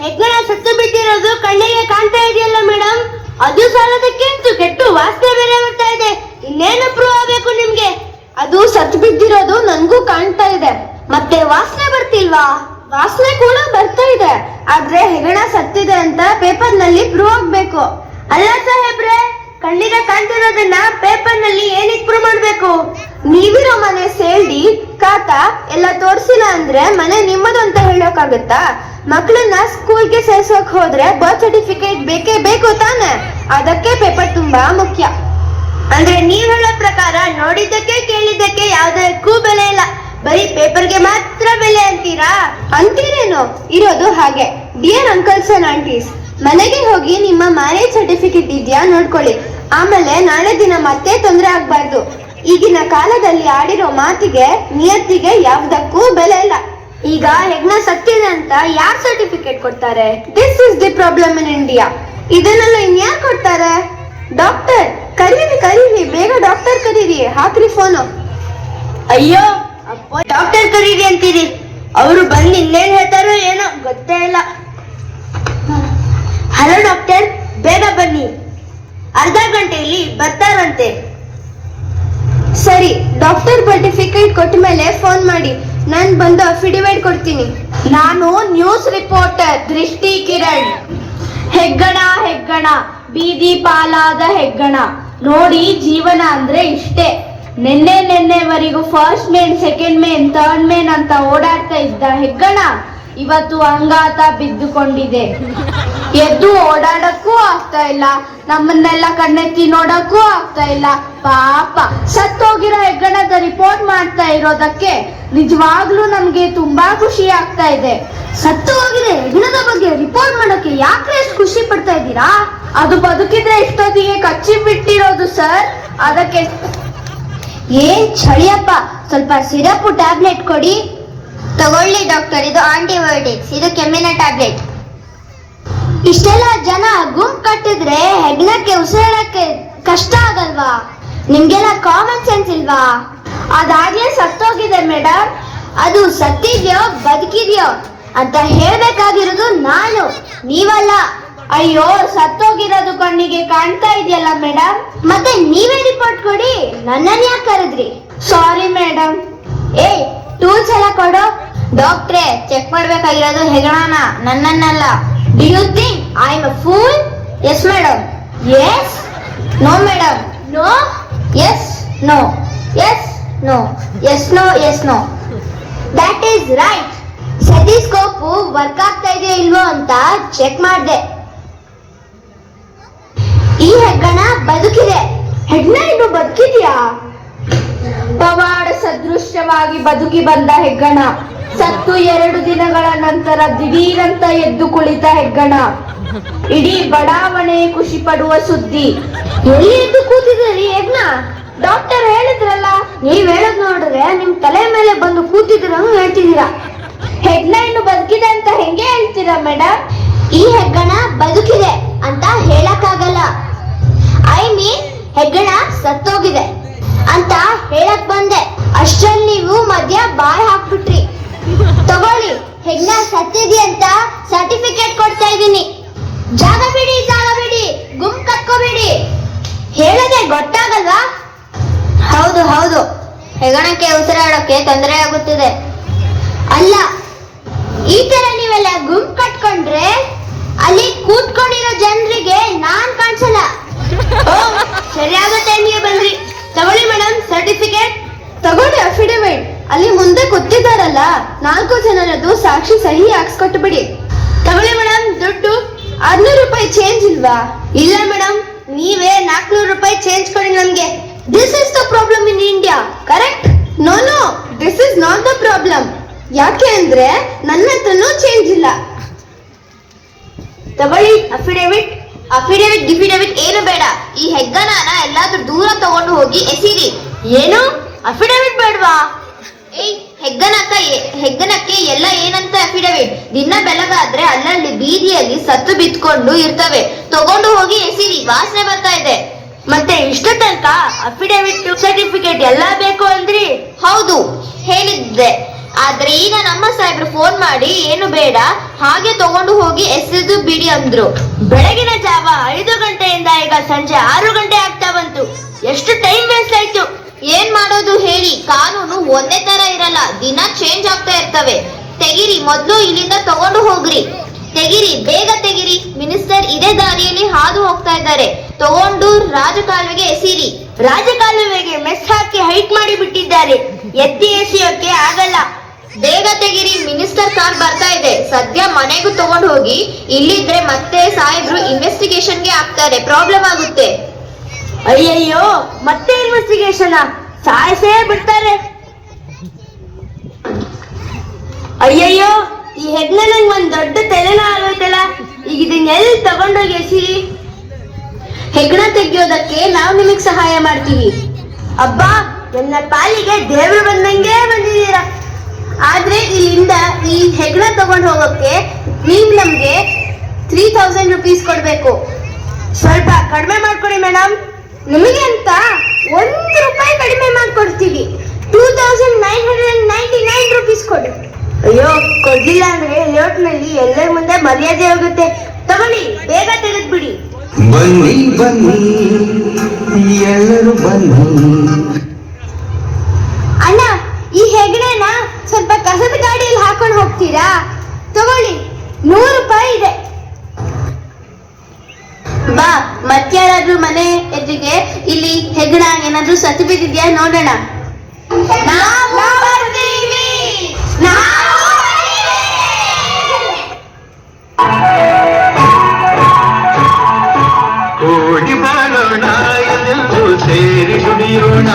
ಹೆಗ್ಗಣ ಸತ್ತು ಬಿಟ್ಟಿರೋದು ಕಣ್ಣಿಗೆ ಕಾಣ್ತಾ ಇದೆಯಲ್ಲ ಮೇಡಮ್, ಅದು ಸಾಲದಕ್ಕೆ ಕೆಟ್ಟು ವಾಸನೆ ಬೇರೆ ಬರ್ತಾ ಇದೆ. ಇನ್ನೇನು ಪ್ರೂವ್ ಆಗಬೇಕು ನಿಮ್ಗೆ? ಅದು ಸತ್ತು ಬಿದ್ದಿರೋದು ನನ್ಗೂ ಕಾಣ್ತಾ ಇದೆ. ಮತ್ತೆ ವಾಸನೆ ಬರ್ತಿಲ್ವಾ? ವಾಸನೆ ಕೂಡ ಬರ್ತಾ ಇದೆ. ಆದ್ರೆ ಹೆಗಣ ಸತ್ತಿದೆ ಅಂತ ಪೇಪರ್ ನಲ್ಲಿ ಪ್ರೂವ್ ಆಗ್ಬೇಕು. ಅಲ್ಲ ಸಾಹೇಬ್ರೆ, ಕಣ್ಣಿಗೆ ಕಾಣ್ತಿರೋದನ್ನ ಪೇಪರ್ ನಲ್ಲಿ ಏನಕ್ಕೆ ಪ್ರೂವ್ ಮಾಡ್ಬೇಕು? ನೀವಿರೋ ಮನೆ ಸೇಲ್ಡಿ ಖಾತಾ ಎಲ್ಲ ತೋರಿಸಿಲ್ಲ ಅಂದ್ರೆ ಮನೆ ನಿಮ್ಮದು ಅಂತ ಹೇಳೋಕ್ಕಾಗತ್ತಾ? ಮಕ್ಕಳನ್ನ ಸ್ಕೂಲ್ಗೆ ಸೇರ್ಸೋಕ್ ಹೋದ್ರೆ ಬರ್ತ್ ಸರ್ಟಿಫಿಕೇಟ್ ಬೇಕೇ ಬೇಕು ತಾನೆ. ಅದಕ್ಕೆ ಪೇಪರ್ ತುಂಬಾ ಮುಖ್ಯ. ಅಂದ್ರೆ ನೀವ್ ಹೇಳೋ ಪ್ರಕಾರ ನೋಡಿದ್ದಕ್ಕೆ ಕೇಳಿದ್ದಕ್ಕೆ ಯಾವ್ದಕ್ಕೂ ಬೆಲೆ ಇಲ್ಲ, ಬರೀ ಪೇಪರ್ಗೆ ಮಾತ್ರ ಬೆಲೆ ಅಂತೀರಾ? ಅಂತೀರೇನು? ಇರೋದು ಹಾಗೆ. ಡಿಯರ್ ಅಂಕಲ್ಸ್ ಅಂಡ್ ಆಂಟೀಸ್, ಮನೆಗೆ ಹೋಗಿ ನಿಮ್ಮ ಮ್ಯಾರೇಜ್ ಸರ್ಟಿಫಿಕೇಟ್ ಇದೆಯಾ ನೋಡ್ಕೊಳ್ಳಿ. ಆಮೇಲೆ ನಾಳೆ ದಿನ ಮತ್ತೆ ತೊಂದರೆ ಆಗ್ಬಾರ್ದು. ಈಗಿನ ಕಾಲದಲ್ಲಿ ಆಡಿರೋ ಮಾತಿಗೆ ನಿಯತ್ತಿಗೆ ಯಾವ್ದಕ್ಕೂ ಬೆಲೆ ಇಲ್ಲ. ಈಗ ಹೆಗ್ಣ ಸತ್ತಿದೆ ಅಂತ ಯಾರ್ ಸರ್ಟಿಫಿಕೇಟ್ ಕೊಡ್ತಾರೆ? This is the problem in India. ಇದನ್ನೆಲ್ಲ ಇನ್ಯಾರು ಕೊಡ್ತಾರೆ? ಡಾಕ್ಟರ್ ಕರೀರಿ, ಬೇಗ ಡಾಕ್ಟರ್ ಕರೀರಿ, ಹಾಕ್ರಿ ಫೋನು. ಅಯ್ಯೋ ಅಪ್ಪ, ಡಾಕ್ಟರ್ ಕರೀರಿ ಅಂತೀರಿ, ಅವರು ಬಂದು ಇನ್ನೇನ್ ಹೇಳ್ತಾರೋ ಏನೋ ಗೊತ್ತೇ ಇಲ್ಲ. ಹಲೋ ಡಾಕ್ಟರ್, ಬೇಗ ಬನ್ನಿ, ಅರ್ಧ ಗಂಟೆಯಲ್ಲಿ ಬರ್ತಾರಂತೆ. ಸರಿ, ಡಾಕ್ಟರ್ ಸರ್ಟಿಫಿಕೇಟ್ ಕೊಟ್ಟ ಮೇಲೆ ಫೋನ್ ಮಾಡಿ, ನಾನು ಬಂದು ಅಫಿಡೇವಿಟ್ ಕೊಡ್ತೀನಿ. ನಾನು ನ್ಯೂಸ್ ರಿಪೋರ್ಟರ್ ದೃಷ್ಟಿ ಕಿರಣ್. ಹೆಗ್ಗಣ ಬೀದಿ ಪಾಲಾದ ಹೆಗ್ಗಣ. ನೋಡಿ, ಜೀವನ ಅಂದ್ರೆ ಇಷ್ಟೇ. ನೆನ್ನೆವರೆಗೂ first main, second main, third main ಅಂತ ಓಡಾಡ್ತಾ ಇದ್ದ ಹೆಗ್ಗಣ ಇವತ್ತು ಅಂಗಾತ ಬಿದ್ದುಕೊಂಡಿದೆ. ಎದ್ದು ಓಡಾಡಕ್ಕೂ ಆಗ್ತಾ ಇಲ್ಲ, ನಮ್ಮನ್ನೆಲ್ಲ ಕಣ್ಣೆತ್ತಿ ನೋಡಕ್ಕೂ ಆಗ್ತಾ ಇಲ್ಲ. ಪಾಪ, ಸತ್ತೋಗಿರೋ ಹೆಗ್ಗಣದ ರಿಪೋರ್ಟ್ ಮಾಡ್ತಾ ಇರೋದಕ್ಕೆ ನಿಜವಾಗ್ಲೂ ನಮ್ಗೆ ತುಂಬಾ ಖುಷಿ ಆಗ್ತಾ ಇದೆ. ಸತ್ತು ಹೋಗಿದೆ ಹೆಗ್ಗಣದ ಬಗ್ಗೆ ರಿಪೋರ್ಟ್ ಮಾಡೋಕೆ ಯಾಕೆ ಎಷ್ಟು ಖುಷಿ ಪಡ್ತಾ ಇದ್ದೀರಾ? ಅದು ಬದುಕಿದ್ರೆ ಇಷ್ಟೊತ್ತಿಗೆ ಕಚ್ಚಿ ಬಿಟ್ಟಿರೋದು ಸರ್. ಅದಕ್ಕೆ ಚಳಿಯಪ್ಪ, ಸ್ವಲ್ಪ ಸಿರಪ್ ಟ್ಯಾಬ್ಲೆಟ್ ಕೊಡಿ. ತಗೊಳ್ಳಿ ಡಾಕ್ಟರ್, ಇದು ಆಂಟಿಬಯೋಟಿಕ್ಸ್, ಇದು ಕೆಮ್ಮಿನ ಟ್ಯಾಬ್ಲೆಟ್. ಇಷ್ಟೆಲ್ಲ ಜನ ಗುಂಪು ಕಟ್ಟಿದ್ರೆ ಹೆಗ್ಣಕ್ಕೆ ಉಸಿರಾಡಕ್ಕೆ ಕಷ್ಟ ಆಗಲ್ವಾ? ನಿಮ್ಗೆಲ್ಲ ಕಾಮನ್ ಸೆನ್ಸ್ ಇಲ್ವಾ? ಅದಾಗ್ಲೇ ಸತ್ತೋಗಿದೆ ಮೇಡಮ್. ಅದು ಸತ್ತಿದ್ಯೋ ಬದುಕಿದ್ಯೋ ಅಂತ ಹೇಳ್ಬೇಕಾಗಿರೋದು ನಾನು, ನೀವಲ್ಲ. ಅಯ್ಯೋ, ಸತ್ತೋಗಿರೋದು ಕಣ್ಣಿಗೆ ಕಾಣ್ತಾ ಇದೆಯಲ್ಲ ಮೇಡಮ್. ಮತ್ತೆ ನೀವೇ ರಿಪೋರ್ಟ್ ಕೊಡಿ, ನನ್ನನ್ನು ಯಾಕೆ ಕರೆದ್ರಿ? Sorry madam. ಟೂಲ್ಸ್ ಎಲ್ಲ ಕೊಡು. ಡಾಕ್ಟ್ರೇ, ಚೆಕ್ ಮಾಡ್ಬೇಕಾಗಿರೋದು ಹೆಗಣನ, ನನ್ನನ್ನಲ್ಲ. Do you think I am a fool? Yes madam. Yes, no madam. No, yes, no, yes, no, yes, no, yes, no. That is right. Stethoscope work ಆಗ್ತಾ ಇದೆಯೋ ಇಲ್ವೋ ಅಂತ ಚೆಕ್ ಮಾಡಿದೆ. ಈ ಹೆಗ್ಗಣ ಬದುಕಿದೆ. ಹೆಗ್ಣ ಇನ್ನು ಬದುಕಿದ್ಯಾ? ಪವಾಡ ಸದೃಶ್ಯವಾಗಿ ಬದುಕಿ ಬಂದ ಹೆಗ್ಗಣ ಸತ್ತು 2 ದಿನಗಳ ನಂತರ ದಿಢೀರಂತ ಎದ್ದು ಕುಳಿತ ಹೆಗ್ಗಣ. ಇಡೀ ಬಡಾವಣೆ ಖುಷಿ ಪಡುವ ಸುದ್ದಿ. ಎಲ್ಲಿ ಎದ್ದು ಕೂತಿದ್ದೀರಿ ಹೆಗ್ಣ? ಡಾಕ್ಟರ್ ಹೇಳಿದ್ರಲ್ಲ. ನೀವ್ ಹೇಳೋದ್ ನೋಡಿದ್ರೆ ನಿಮ್ ತಲೆ ಮೇಲೆ ಬಂದು ಕೂತಿದ್ದೀರಂಗ್ ಹೇಳ್ತಿದ್ದೀರಾ. ಹೆಗ್ಣ ಇನ್ನು ಬದುಕಿದೆ ಅಂತ ಹೆಂಗೆ ಹೇಳ್ತೀರಾ ಮೇಡಮ್? ಈ ಹೆಗ್ಗಣ ಬದುಕಿದೆ ಅಂತ ಹೇಳಕ್ಕಾಗಲ್ಲ. ಐ ಮೀನ್ ಹೆಗ್ಗಣ ಸತ್ತೋಗಿದೆ ಅಂತ ಹೇಳಕ್ ಬಂದೆ. ಅಷ್ಟ್ರಲ್ಲಿ ನೀವು ಮಧ್ಯ ಬಾಯ್ ಹಾಕ್ಬಿಟ್ರಿ. ತಗೊಳ್ಳಿ, ಹೆಗ್ನ ಸತ್ತಿದೆ ಅಂತ ಸರ್ಟಿಫಿಕೇಟ್ ಕೊಡ್ತಾ ಇದ್ದೀನಿ. ಜಾಗ ಬಿಡಿ, ಗುಂಪು ಕಟ್ಕೋಬೇಡಿ. ಹೇಳದೆ ಗೊತ್ತಾಗಲ್ವಾ? ಹೌದು ಹೌದು, ಹೆಗಣಕ್ಕೆ ಉಸಿರಾಡೋಕೆ ತೊಂದರೆ ಆಗುತ್ತಿದೆ. ಅಲ್ಲ, ಈ ತರ ನೀವೆಲ್ಲ ಗುಂಪು ಕಟ್ಕೊಂಡ್ರೆ ಅಲ್ಲಿ ಕೂತ್ಕೊಂಡಿರೋ ಜನರಿಗೆ ನಾನ್ ಕಾಣಿಸಲ್ಲ. ಸರಿಯಾದ ಟೈಮ್ಗೆ ಬಂದ್ರಿ. ತಗೊಳ್ಳಿ ಮೇಡಮ್ ಸರ್ಟಿಫಿಕೇಟ್. ತಗೊಂಡು ಅಫಿಡವಿಟ್. ಅಲ್ಲಿ ಮುಂದೆ ಕೂತಿದ್ದಾರಲ್ಲ 4 ಜನರದ್ದು ಸಾಕ್ಷಿ ಸಹಿ ಹಾಕ್ಸ್ಕೊಟ್ಟು ಬಿಡಿ. ತಗೊಳ್ಳಿ ಮೇಡಮ್ ದುಡ್ಡು. 600 ರೂಪಾಯಿ ಚೇಂಜ್ ಇಲ್ವಾ? ಇಲ್ಲ ಮೇಡಮ್, ನೀವೇ 400 ರೂಪಾಯಿ ಚೇಂಜ್ ಕೊಡಿ ನಮ್ಗೆ. This is the problem in India, correct? No, this is not the problem. ಯಾಕೆ ಅಂದ್ರೆ ನನ್ನ ಹತ್ರನೂ ಚೇಂಜ್ ಇಲ್ಲ. ತಗೊಳ್ಳಿ ಅಫಿಡವಿಟ್ ಗಿಫಿಡವಿಟ್ ಏನು ಬೇಡ. ಈ ಹೆಗ್ಗಣನ ಎಲ್ಲಾದ್ರೂ ದೂರ ತಗೊಂಡು ಹೋಗಿ ಎಸಿರಿ. ಏನು ಅಫಿಡವಿಟ್ ಬೇಡವಾ? ಏಯ್, ಹೆಗ್ಗನಕ್ಕೆ ಎಲ್ಲ ಏನಂತ ಅಫಿಡವಿಟ್? ದಿನ ಬೆಳಗಾದ್ರೆ ಅಲ್ಲಲ್ಲಿ ಬೀದಿಯಲ್ಲಿ ಸತ್ತು ಬಿತ್ಕೊಂಡು ಇರ್ತವೆ, ತಗೊಂಡು ಹೋಗಿ ಎಸಿರಿ, ವಾಸನೆ ಬರ್ತಾ ಇದೆ. ಮತ್ತೆ ಇಷ್ಟು ತನಕ ಅಫಿಡವಿಟ್ ಸರ್ಟಿಫಿಕೇಟ್ ಎಲ್ಲ ಬೇಕು ಅಂದ್ರಿ? ಹೌದು ಹೇಳಿದ್ದೆ, ಆದ್ರೆ ಈಗ ನಮ್ಮ ಸಾಹೇಬ್ರು ಫೋನ್ ಮಾಡಿ ಏನು ಬೇಡ ಹಾಗೆ ತಗೊಂಡು ಹೋಗಿ ಎಸೆದು ಬಿಡಿ ಅಂದ್ರು. ಬೆಳಗಿನ ಜಾವ 5 ಗಂಟೆಯಿಂದ ಈಗ ಸಂಜೆ 6 ಗಂಟೆ ಆಗ್ತಾ ಬಂತು. ಎಷ್ಟು ಟೈಮ್ ವೇಸ್ಟ್ ಆಯ್ತು. ಏನ್ ಮಾಡೋದು ಹೇಳಿ? ಕಾನೂನು ಒಂದೇ ತರ ಇರಲ್ಲ, ದಿನ ಚೇಂಜ್ ಆಗ್ತಾ ಇರ್ತವೆ. ತೆಗಿರಿ, ಮೊದ್ಲು ಇಲ್ಲಿಂದ ತಗೊಂಡು ಹೋಗ್ರಿ. ತೆಗಿರಿ, ಬೇಗ ತೆಗಿರಿ. ಮಿನಿಸ್ಟರ್ ಇದೇ ದಾರಿಯಲ್ಲಿ ಹಾದು ಹೋಗ್ತಾ ಇದ್ದಾರೆ. ತಗೊಂಡು ರಾಜಕಾಲುವೆಗೆ ಎಸಿರಿ. ರಾಜಕಾಲುವೆಗೆ ಮೆಸ್ ಹಾಕಿ ಹೈಟ್ ಮಾಡಿ ಬಿಟ್ಟಿದ್ದಾರೆ, ಎತ್ತಿ ಎಸೆಯೋಕೆ ಆಗಲ್ಲ. ಬೇಗ ತೆಗಿರಿ, ಮಿನಿಸ್ಟರ್ ಕಾರ್ ಬರ್ತಾ ಇದೆ. ಸದ್ಯ ಮನೆಗೂ ತಗೊಂಡು ಹೋಗಿ, ಇಲ್ಲಿದ್ರೆ ಮತ್ತೆ ಸಾಹೇಬ್ರು ಇನ್ವೆಸ್ಟಿಗೇಷನ್ಗೆ ಹಾಕ್ತಾರೆ, ಪ್ರಾಬ್ಲಮ್ ಆಗುತ್ತೆ. ಅಯ್ಯಯ್ಯೋ, ಮತ್ತೆ ಇನ್ವೆಸ್ಟಿಗೇಷನ್? ಸಾಯಿಸೇ ಬಿಡ್ತಾರೆ. ಅಯ್ಯಯ್ಯೋ, ಈ ಹೆಗ್ನ ನಂಗೆ ಒಂದ್ ದೊಡ್ಡ ತಲೆನ ಆಗೋಯ್ತಲ್ಲ. ಈಗ ಇದನ್ನ ಎಲ್ಲಿ ತಗೊಂಡೋಗಿ ಎಸಿರಿ? ಹೆಗ್ಣ ತೆಗಿಯೋದಕ್ಕೆ ನಾವು ನಿಮಗ್ ಸಹಾಯ ಮಾಡ್ತೀವಿ. ಅಬ್ಬಾ, ನನ್ನ ಪಾಲಿಗೆ ದೇವ್ರು ಬಂದಂಗೆ ಬಂದಿದ್ದೀರಾ. ಆದ್ರೆ ಇಲ್ಲಿಂದ ಈ ಹೆಗ್ಣ ತಗೊಂಡು ಹೋಗೋಕೆ ನೀವು ನಮ್ಗೆ 3000 ರೂಪೀಸ್ ಕೊಡ್ಬೇಕು. ಸ್ವಲ್ಪ ಕಡಿಮೆ ಮಾಡ್ಕೊಡಿ ಮೇಡಮ್. ನಿಮಗೆ ಅಂತ 1 ರೂಪಾಯಿ ಕಡಿಮೆ ಮಾಡ್ಕೊಡ್ತೀವಿ. 2999 ರೂಪೀಸ್ ಕೊಡಿ. ಅಯ್ಯೋ, ಕೊಡ್ಲಿಲ್ಲ ಅಂದ್ರೆ ಲೇಔಟ್ನಲ್ಲಿ ಎಲ್ಲರ ಮುಂದೆ ಮರ್ಯಾದೆ ಹೋಗುತ್ತೆ. ತಗೊಳ್ಳಿ, ಬೇಗ ತೆಗೆದ್ಬಿಡಿ. ಬನ್ನಿ ಎಲ್ಲರೂ ಬನ್ನಿ. ಅಣ್ಣ, ಈ ಹೆಗಣೆನ ಸ್ವಲ್ಪ ಕಸದ ಗಾಡಿಯಲ್ಲಿ ಹಾಕೊಂಡು ಹೋಗ್ತೀರಾ? ತಗೊಳ್ಳಿ, 100 ರೂಪಾಯಿ ಇದೆ. ಬಾ, ಮತ್ಯಾರಾದ್ರೂ ಮನೆ ಎದುರಿಗೆ ಇಲ್ಲಿ ಹೆಗ್ಣ ಏನಾದ್ರೂ ಸತ್ತು ಬಿದ್ದಿದ್ಯಾ ನೋಡೋಣ. ಓಡಿ ಬಾಳೋಣ, ಎಲ್ಲೆಲ್ಲೂ ಸೇರಿ ದುಡಿಯೋಣ.